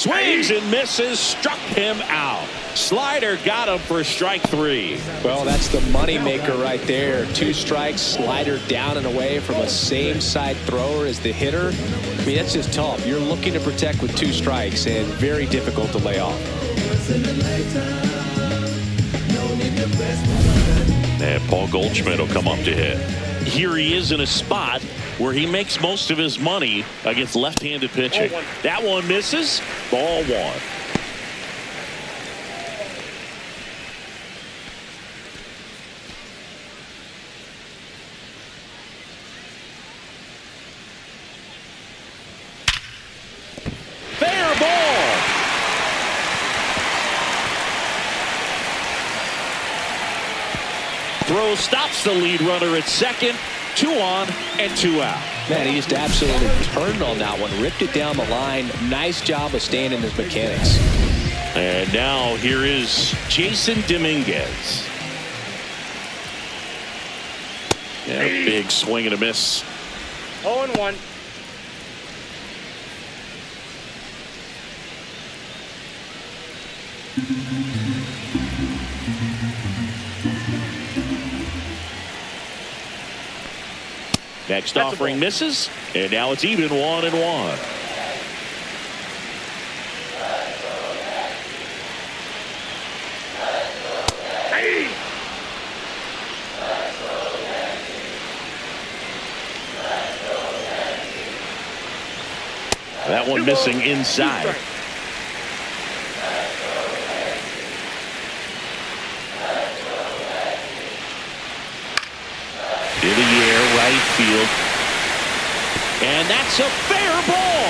Swings and misses, struck him out. Slider got him for strike 3. Well, that's the money maker right there. 2 strikes, slider down and away from a same side thrower as the hitter. I mean, that's just tough. You're looking to protect with 2 strikes and very difficult to lay off. And Paul Goldschmidt will come up to hit. Here he is in a spot where he makes most of his money against left-handed pitching. That one misses. Ball 1. Fair ball. Throw stops the lead runner at second. 2 on and 2 out. Man, he just absolutely turned on that one, ripped it down the line. Nice job of staying in his mechanics. And now here is Jason Dominguez. Yeah, big swing and a miss. 0-1. Next That's offering misses, and now it's even 1-1. That one missing inside. In the air, right field. And that's a fair ball.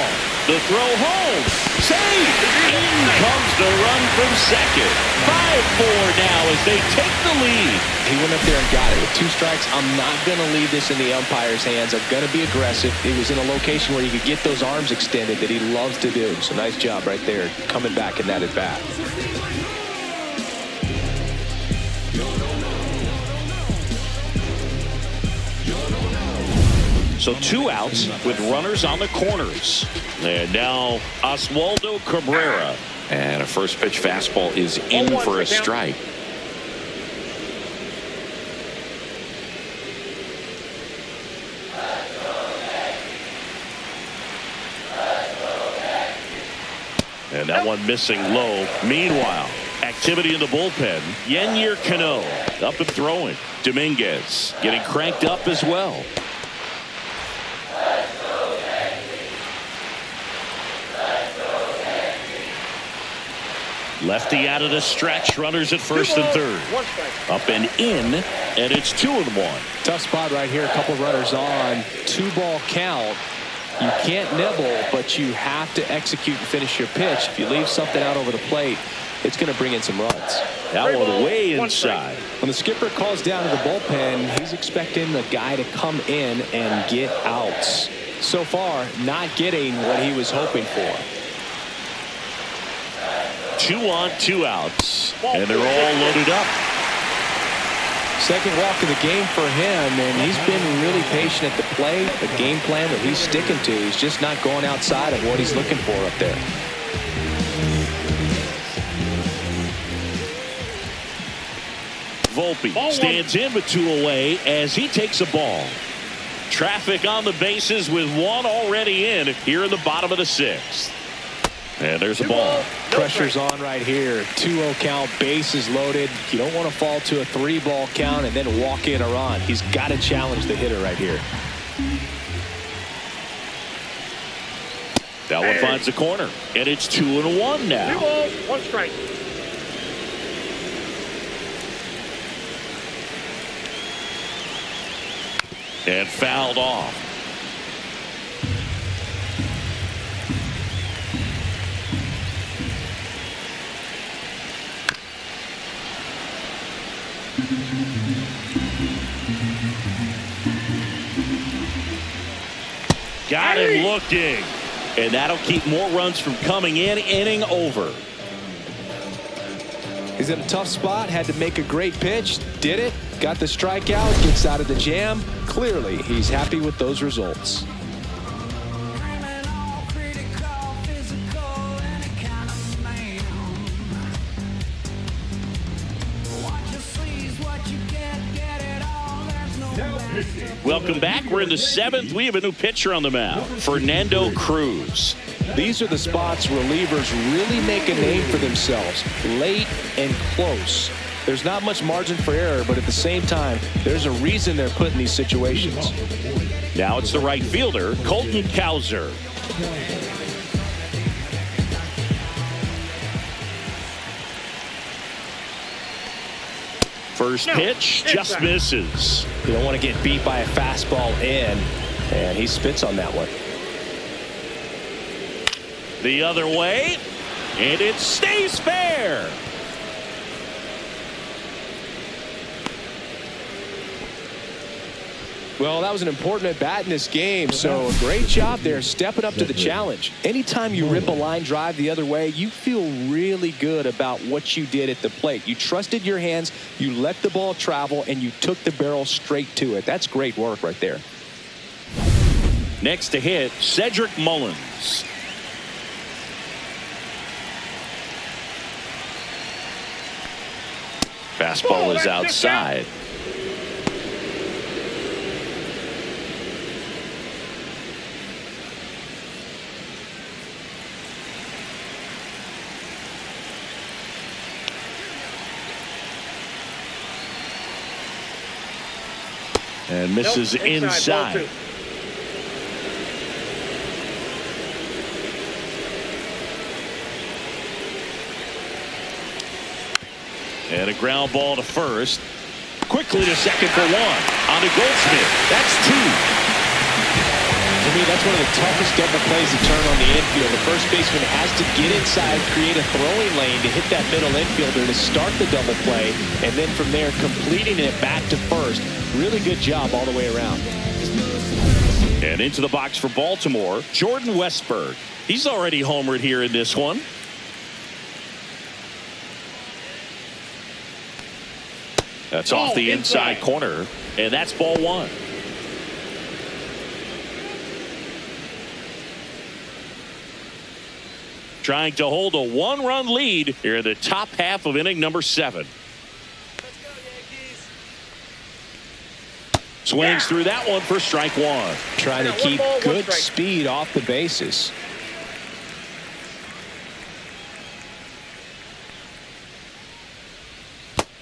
The throw home. Save. In comes the run from second. 5-4 now as they take the lead. He went up there and got it. With 2 strikes, I'm not going to leave this in the umpire's hands. I'm going to be aggressive. It was in a location where he could get those arms extended that he loves to do. So nice job right there, coming back in that at bat. So 2 outs with runners on the corners. And now Oswaldo Cabrera. And a first pitch fastball is in for a strike. And that one missing low. Meanwhile, activity in the bullpen. Yennier Cano up and throwing. Dominguez getting cranked up as well. Lefty out of the stretch. Runners at first and third. Up and in, and it's 2-1. Tough spot right here. A couple runners on. 2-ball count. You can't nibble, but you have to execute and finish your pitch. If you leave something out over the plate, it's going to bring in some runs. That one way inside. When the skipper calls down to the bullpen, he's expecting the guy to come in and get outs. So far, not getting what he was hoping for. 2 on, 2 outs, and they're all loaded up. Second walk of the game for him, and he's been really patient at the plate. The game plan that he's sticking to, he's just not going outside of what he's looking for up there. Volpe stands in with 2 away as he takes a ball. Traffic on the bases with 1 already in here in the bottom of the 6th. And there's a ball. Pressure's on right here. 2-0 count, bases loaded. You don't want to fall to a 3-ball count and then walk in a run. He's got to challenge the hitter right here. That one finds the corner, and it's 2-1 now. 2 balls, 1 strike. And fouled off. Got him looking. And that'll keep more runs from coming in. Inning over. He's in a tough spot. Had to make a great pitch. Did it. Got the strikeout. Gets out of the jam. Clearly, he's happy with those results. Criminal, critical, physical, and Welcome back. We're in the 7th. We have a new pitcher on the mound, Fernando Cruz. These are the spots relievers really make a name for themselves, late and close. There's not much margin for error, but at the same time, there's a reason they're put in these situations. Now it's the right fielder, Colton Cowser. First pitch just misses. You don't want to get beat by a fastball in, and he spits on that one. The other way, and it stays fair. Well, that was an important at-bat in this game, so a great job there stepping up to the challenge. Anytime you rip a line drive the other way, you feel really good about what you did at the plate. You trusted your hands, you let the ball travel, and you took the barrel straight to it. That's great work right there. Next to hit, Cedric Mullins. Fastball is outside. And misses inside. And a ground ball to first. Quickly to second for one. On to Goldsmith. That's two. For me, that's one of the toughest double plays to turn on the infield. The first baseman has to get inside, create a throwing lane to hit that middle infielder to start the double play, and then from there completing it back to first. Really good job all the way around. And into the box for Baltimore, Jordan Westburg. He's already homered here in this one. That's off the inside corner, and that's ball one. Trying to hold a one-run lead here in the top half of inning number 7. Swings through that one for strike one. Trying to keep good speed off the bases.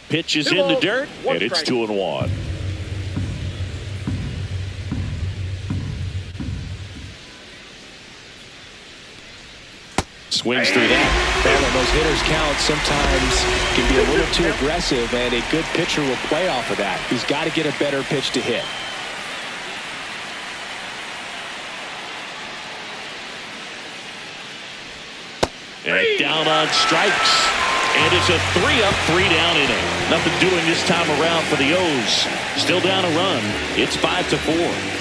Pitch is in the dirt, and it's 2-1. Swings through that. Well, when those hitters count, sometimes can be a little too aggressive, and a good pitcher will play off of that. He's got to get a better pitch to hit. And down on strikes. And it's a 3-up, 3-down inning. Nothing doing this time around for the O's. Still down a run. It's 5-4.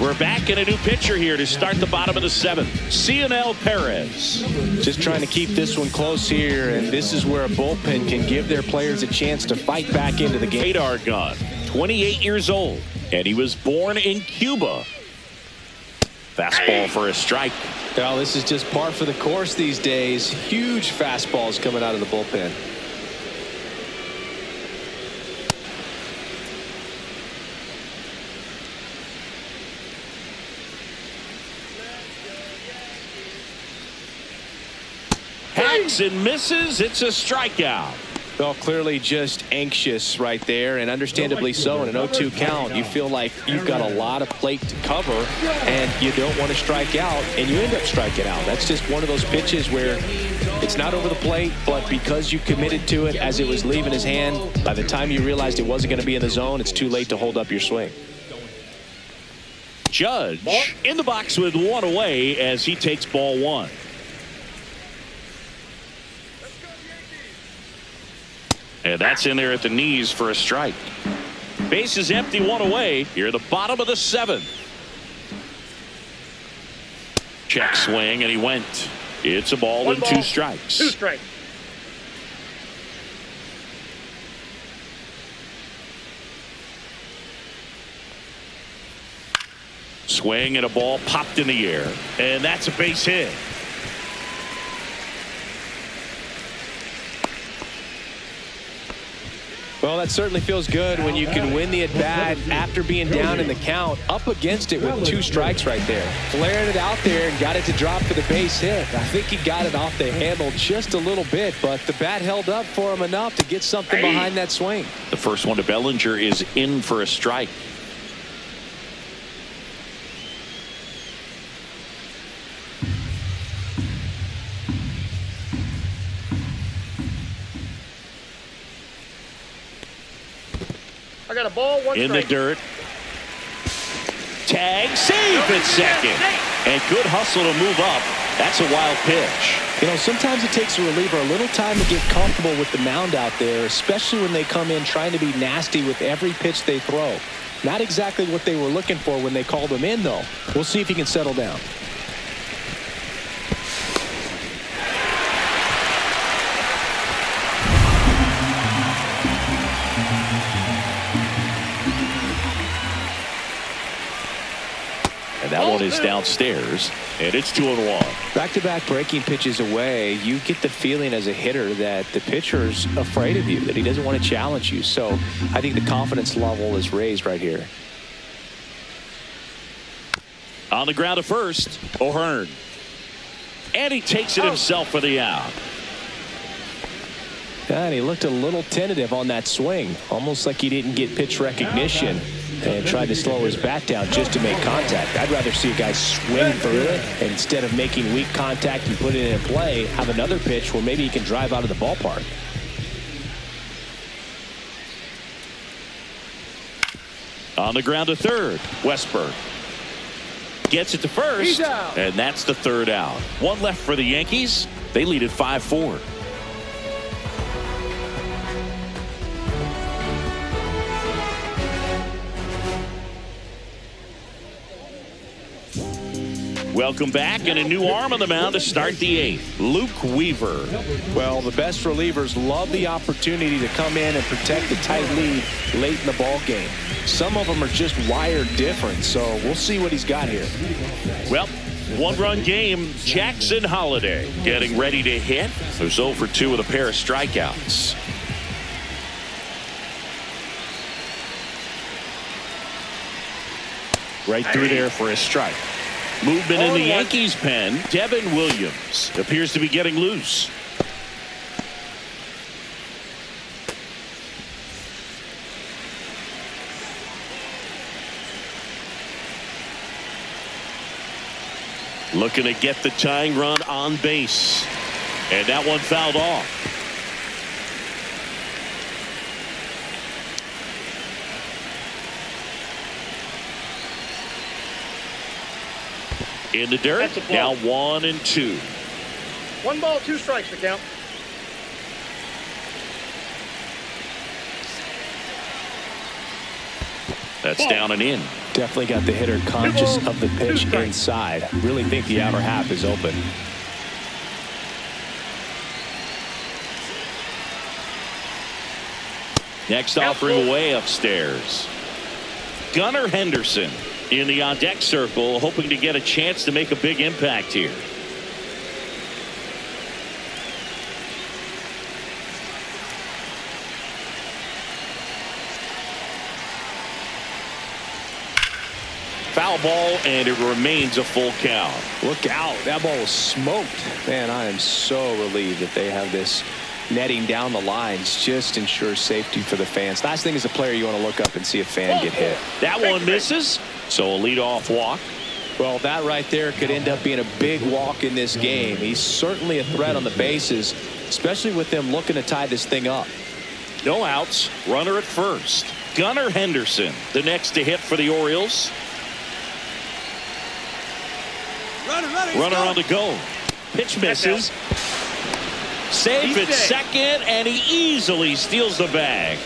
We're back in a new pitcher here to start the bottom of the 7th. Cionel Perez. Just trying to keep this one close here, and this is where a bullpen can give their players a chance to fight back into the game. Radar gun, 28 years old, and he was born in Cuba. Fastball for a strike. Well, this is just par for the course these days. Huge fastballs coming out of the bullpen. Hacks and misses. It's a strikeout. Well, clearly just anxious right there, and understandably so. In an 0-2 count, you feel like you've got a lot of plate to cover, and you don't want to strike out, and you end up striking out. That's just one of those pitches where it's not over the plate, but because you committed to it as it was leaving his hand, by the time you realized it wasn't going to be in the zone, it's too late to hold up your swing. Judge in the box with one away as he takes ball one. And that's in there at the knees for a strike. Base is empty, one away. Here at the bottom of the 7th. Check swing, and he went. It's a ball and 2 strikes. 2 strikes. Swing and a ball popped in the air. And that's a base hit. Well, that certainly feels good when you can win the at-bat after being down in the count, up against it with 2 strikes right there. Flaring it out there and got it to drop for the base hit. I think he got it off the handle just a little bit, but the bat held up for him enough to get something behind that swing. The first one to Bellinger is in for a strike. I got a ball, 1 In strike. the dirt. Tag, save at second. And good hustle to move up. That's a wild pitch. You know, sometimes it takes a reliever a little time to get comfortable with the mound out there, especially when they come in trying to be nasty with every pitch they throw. Not exactly what they were looking for when they called him in, though. We'll see if he can settle down. And that one is downstairs, and it's 2-1. Back-to-back breaking pitches away, you get the feeling as a hitter that the pitcher's afraid of you, that he doesn't want to challenge you. So I think the confidence level is raised right here. On the ground to first, O'Hearn. And he takes it himself for the out. And he looked a little tentative on that swing, almost like he didn't get pitch recognition and tried to slow his bat down just to make contact. I'd rather see a guy swing through it and instead of making weak contact and put it in play, have another pitch where maybe he can drive out of the ballpark. On the ground to third, Westburg. Gets it to first, He's out. and that's the 3rd out. 1 left for the Yankees. They lead at 5-4. Welcome back, and a new arm on the mound to start the 8th. Luke Weaver. Well, the best relievers love the opportunity to come in and protect the tight lead late in the ball game. Some of them are just wired different, so we'll see what he's got here. Well, 1-run game. Jackson Holiday getting ready to hit. There's 0 for 2 with a pair of strikeouts. Right through there for a strike. Movement in the Yankees pen. Devin Williams appears to be getting loose. Looking to get the tying run on base. And that one fouled off. In the dirt. That's a ball. Now 1-2. 1 ball, 2 strikes to count. That's down and in. Definitely got the hitter conscious of the pitch inside. Really think the outer half is open. Next offering way upstairs. Gunnar Henderson in the on-deck circle, hoping to get a chance to make a big impact here. Foul ball, and it remains a full count. Look out. That ball was smoked. Man, I am so relieved that they have this netting down the lines. Just ensures safety for the fans. Last thing as a player, you want to look up and see a fan get hit. That one misses, so a leadoff walk. Well, that right there could end up being a big walk in this game. He's certainly a threat on the bases, especially with them looking to tie this thing up. No outs, runner at first. Gunnar Henderson, the next to hit for the Orioles. Runner on the go. Pitch misses. Safe at second, and he easily steals the bag.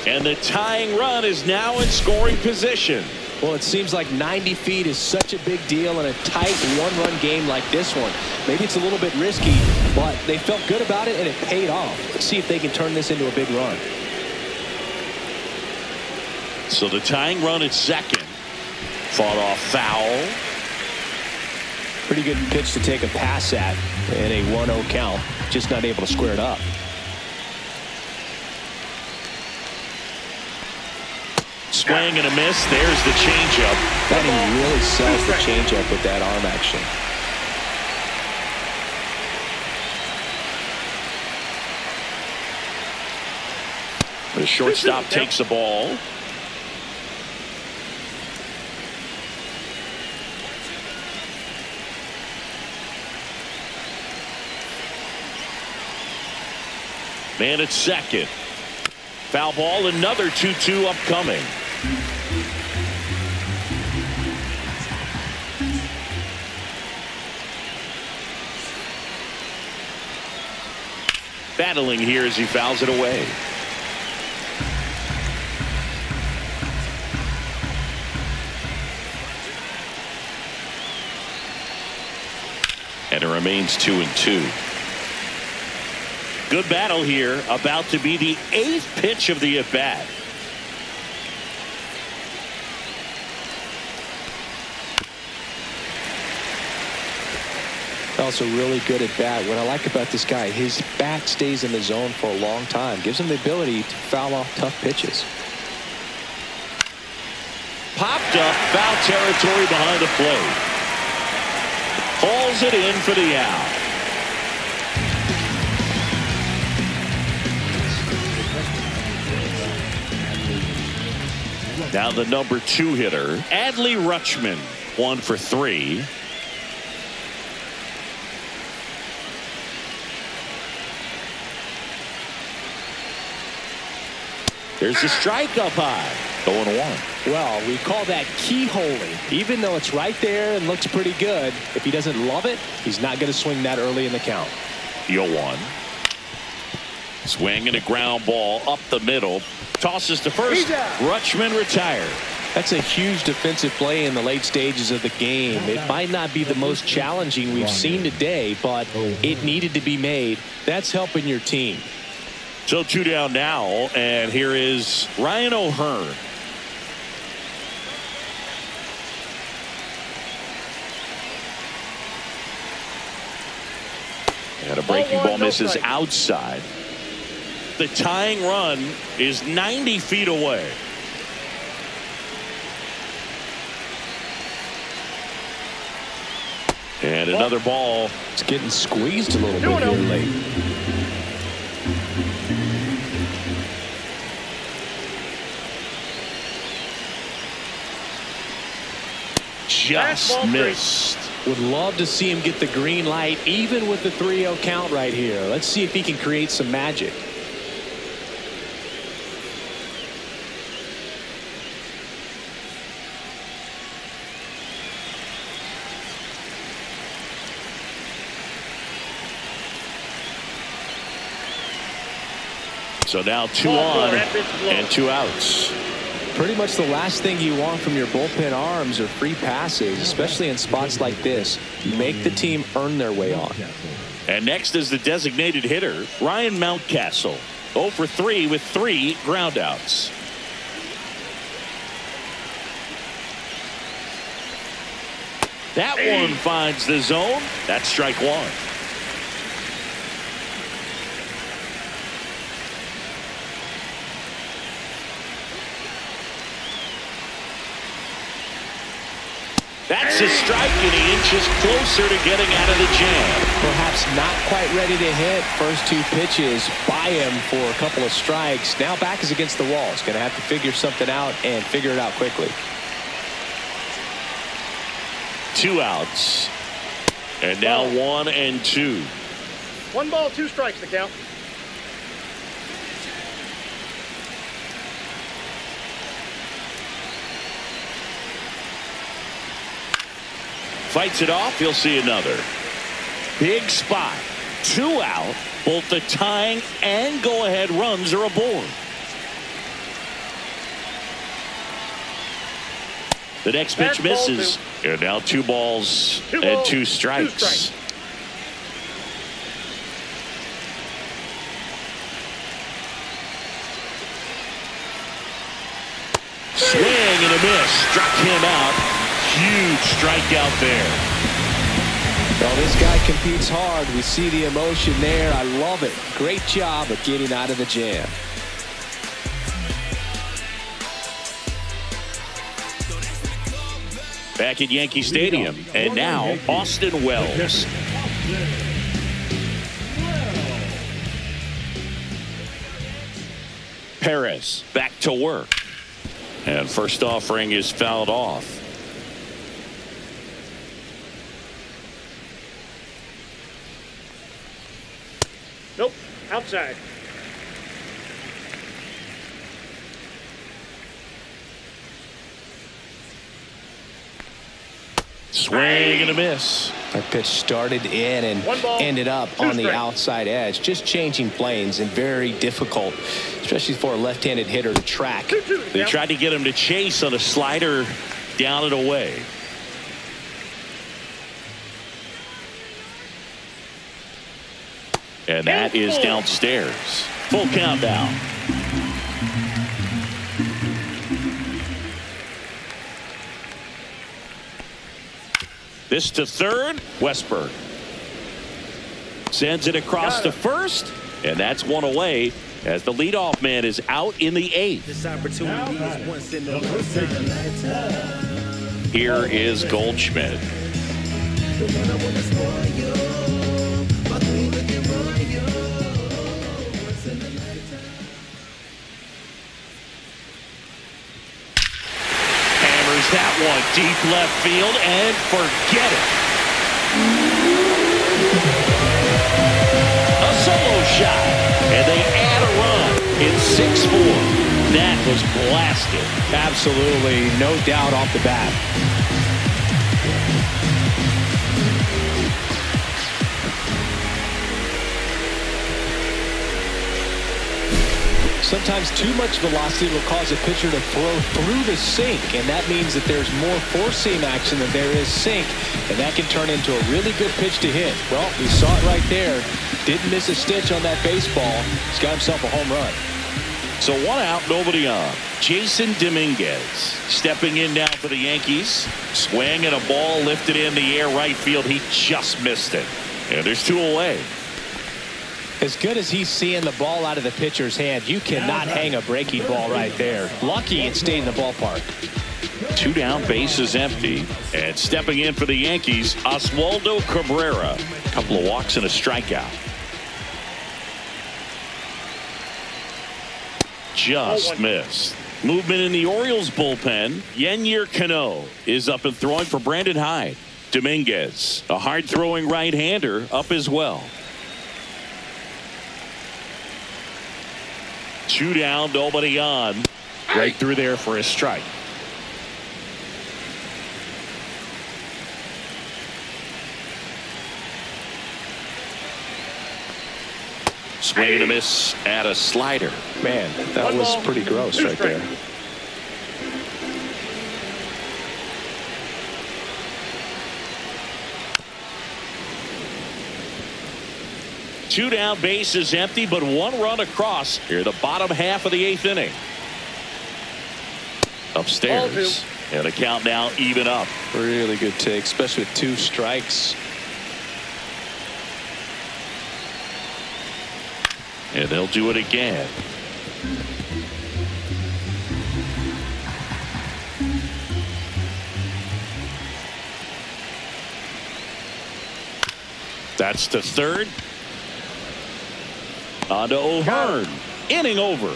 And the tying run is now in scoring position. Well, it seems like 90 feet is such a big deal in a tight one-run game like this one. Maybe it's a little bit risky, but they felt good about it, and it paid off. Let's see if they can turn this into a big run. So the tying run at second. Fought off foul. Pretty good pitch to take a pass at in a 1-0 count. Just not able to square it up. Swing and a miss. There's the changeup. That he really sells the changeup with that arm action. The shortstop takes the ball. Man at second. Foul ball, another 2-2 upcoming. Battling here as he fouls it away. And it remains 2-2. Good battle here, about to be the 8th pitch of the at-bat. Also really good at bat. What I like about this guy, his bat stays in the zone for a long time. Gives him the ability to foul off tough pitches. Popped up, foul territory behind the plate. Hauls it in for the out. Now the number 2 hitter, Adley Rutschman, 1 for 3. There's a strike up high. 0-1. Well, we call that keyholing. Even though it's right there and looks pretty good, if he doesn't love it, he's not going to swing that early in the count. 0-1. Swing and a ground ball up the middle. Tosses to first. Rutschman retired. That's a huge defensive play in the late stages of the game. It might not be the most challenging we've seen today, but it needed to be made. That's helping your team. So 2 down now, and here is Ryan O'Hearn. And a breaking ball misses outside. The tying run is 90 feet away. And another ball. It's getting squeezed a little bit here late. Just missed. Would love to see him get the green light, even with the 3-0 count right here. Let's see if he can create some magic. So now 2 on and 2 outs. Pretty much the last thing you want from your bullpen arms are free passes, especially in spots like this. Make the team earn their way on. And next is the designated hitter, Ryan Mountcastle. 0 for 3 with 3 groundouts. That one finds the zone. That's strike 1. That's a strike, and he inches closer to getting out of the jam. Perhaps not quite ready to hit. First 2 pitches by him for a couple of strikes. Now back is against the wall. He's going to have to figure something out and figure it out quickly. 2 outs. And now 1 and 2. 1 ball, 2 strikes to count. Fights it off. He'll see another. Big spot. 2 out. Both the tying and go-ahead runs are aboard. The next pitch misses. And now 2 balls and 2 strikes. Swing and a miss. Struck him out. Huge strikeout there. Well, this guy competes hard. We see the emotion there. I love it. Great job of getting out of the jam. back at Yankee Stadium. And now Austin Wells. Perez back to work. And first offering is fouled off. Nope. Outside. Swing and a miss. That pitch started in and ended up on the outside edge. Just changing planes and very difficult, especially for a left-handed hitter to track. They tried to get him to chase on a slider down and away. And that is downstairs. Full countdown. This to third. Westburg sends it across to first, and that's one away as the leadoff man is out in the eighth. This opportunity is once in a lifetime. Here is Goldschmidt. Hammers that one deep left field and forget it. A solo shot, and they add a run in 6-4. That was blasted. Absolutely, no doubt off the bat. Sometimes too much velocity will cause a pitcher to throw through the sink, and that means that there's more four-seam action than there is sink, and that can turn into a really good pitch to hit. Well, we saw it right there. Didn't miss a stitch on that baseball. He's got himself a home run. So one out, nobody on. Jason Dominguez stepping in now for the Yankees. Swing and a ball lifted in the air right field. He just missed it. And there's two away. As good as he's seeing the ball out of the pitcher's hand, you cannot hang a breaking ball right there. Lucky it stayed in the ballpark. Two down, bases empty. And stepping in for the Yankees, Oswaldo Cabrera. A couple of walks and a strikeout. Just missed. Movement in the Orioles bullpen. Yennier Cano is up and throwing for Brandon Hyde. Dominguez, a hard-throwing right-hander, up as well. Two down, nobody on. Right through there for a strike. Swing and a miss at a slider. Man, that was pretty gross right there. Two down, bases empty, but one run across here, the bottom half of the eighth inning. Upstairs, and the count now even up. Really good take, especially with two strikes. And they'll do it again. That's the third. On to O'Hearn. Inning over.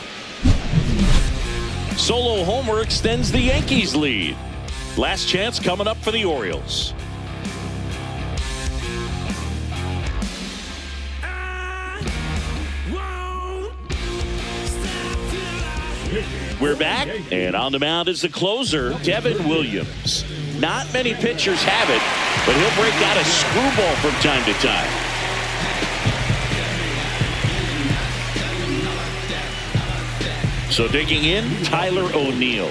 Solo homer extends the Yankees lead. Last chance coming up for the Orioles. We're back, and on the mound is the closer, Devin Williams. Not many pitchers have it, but he'll break out a screwball from time to time. So digging in, Tyler O'Neill.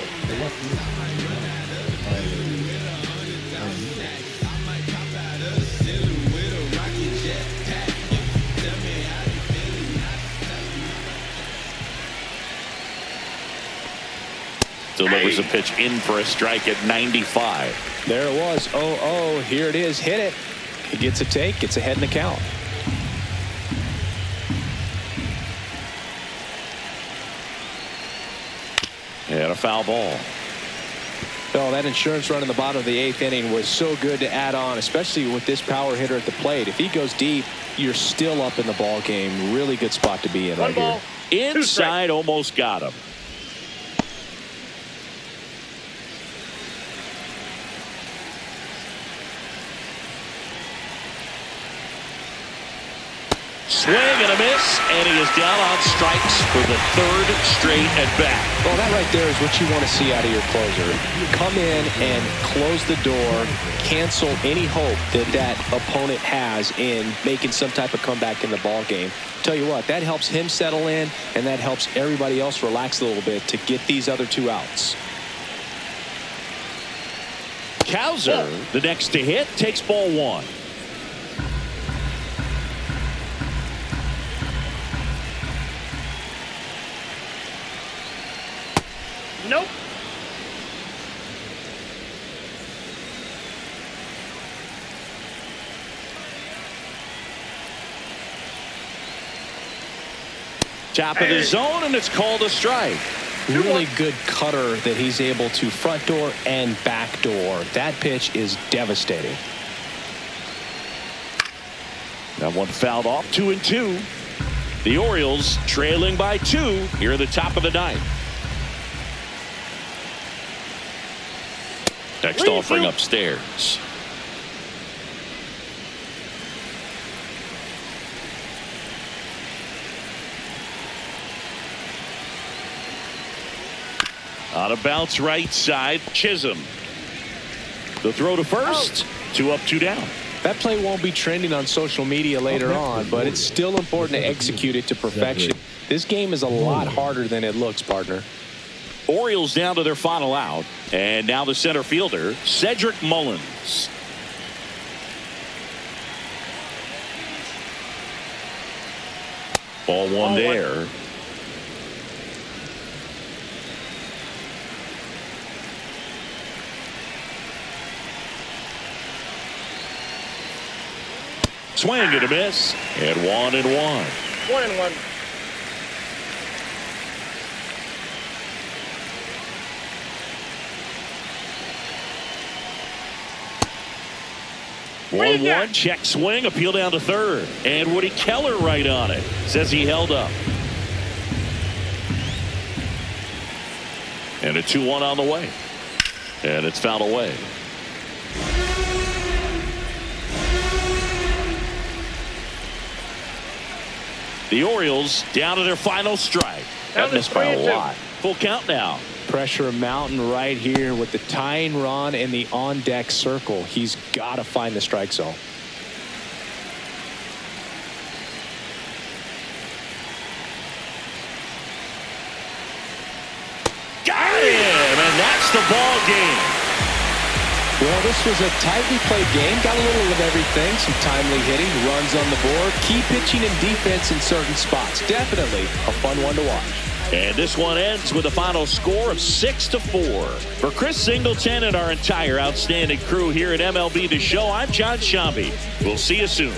Delivers a pitch in for a strike at 95. There it was. 0-0. Here it is. Hit it. He gets a take. Gets ahead in the count. And a foul ball. Oh, that insurance run in the bottom of the 8th inning was so good to add on, especially with this power hitter at the plate. If he goes deep, you're still up in the ball game. Really good spot to be in right here. Inside, almost got him. Swing and a miss, and he is down on strikes for the 3rd straight at bat. Well, that right there is what you want to see out of your closer. Come in and close the door, cancel any hope that opponent has in making some type of comeback in the ball game. Tell you what, that helps him settle in, and that helps everybody else relax a little bit to get these other 2 outs. Cowser, the next to hit, takes ball 1. Nope. Top of the zone, and it's called a strike. Really good cutter that he's able to front door and back door. That pitch is devastating. That one fouled off, 2-2. The Orioles trailing by 2 here at the top of the 9th. Next offering upstairs. On a bounce right side, Chisholm. The throw to first. 2 up, 2 down. That play won't be trending on social media later on, but it's still important to execute it to perfection. This game is a lot harder than it looks, partner. Orioles down to their final out. And now the center fielder, Cedric Mullins. Ball 1 there. Swing and a miss. And 1-1. 1-1. What do you got? 1-1, check swing, appeal down to 3rd. And Woody Keller right on it. Says he held up. And a 2-1 on the way. And it's fouled away. The Orioles down to their final strike. That missed by a lot. Full count now. Pressure mountain right here with the tying run and the on-deck circle. He's got to find the strike zone. Got him, and that's the ball game. Well, this was a tightly played game. Got a little of everything. Some timely hitting, runs on the board, key pitching and defense in certain spots. Definitely a fun one to watch. And this one ends with a final score of 6-4. For Chris Singleton and our entire outstanding crew here at MLB The Show, I'm John Shambi. We'll see you soon.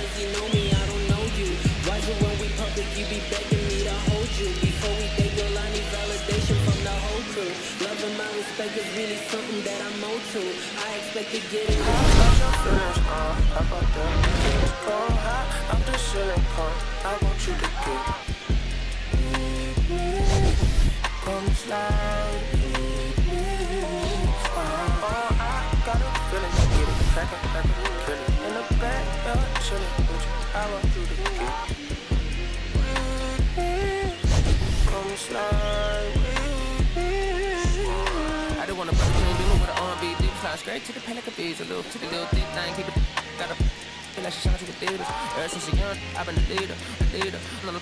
I don't wanna put the with an R&B deep fly straight to the pen like a bees, a little to the little thick thing, keep the gotta feel like she shot to the theaters. Ever since a young, I've been a leader, I'm on the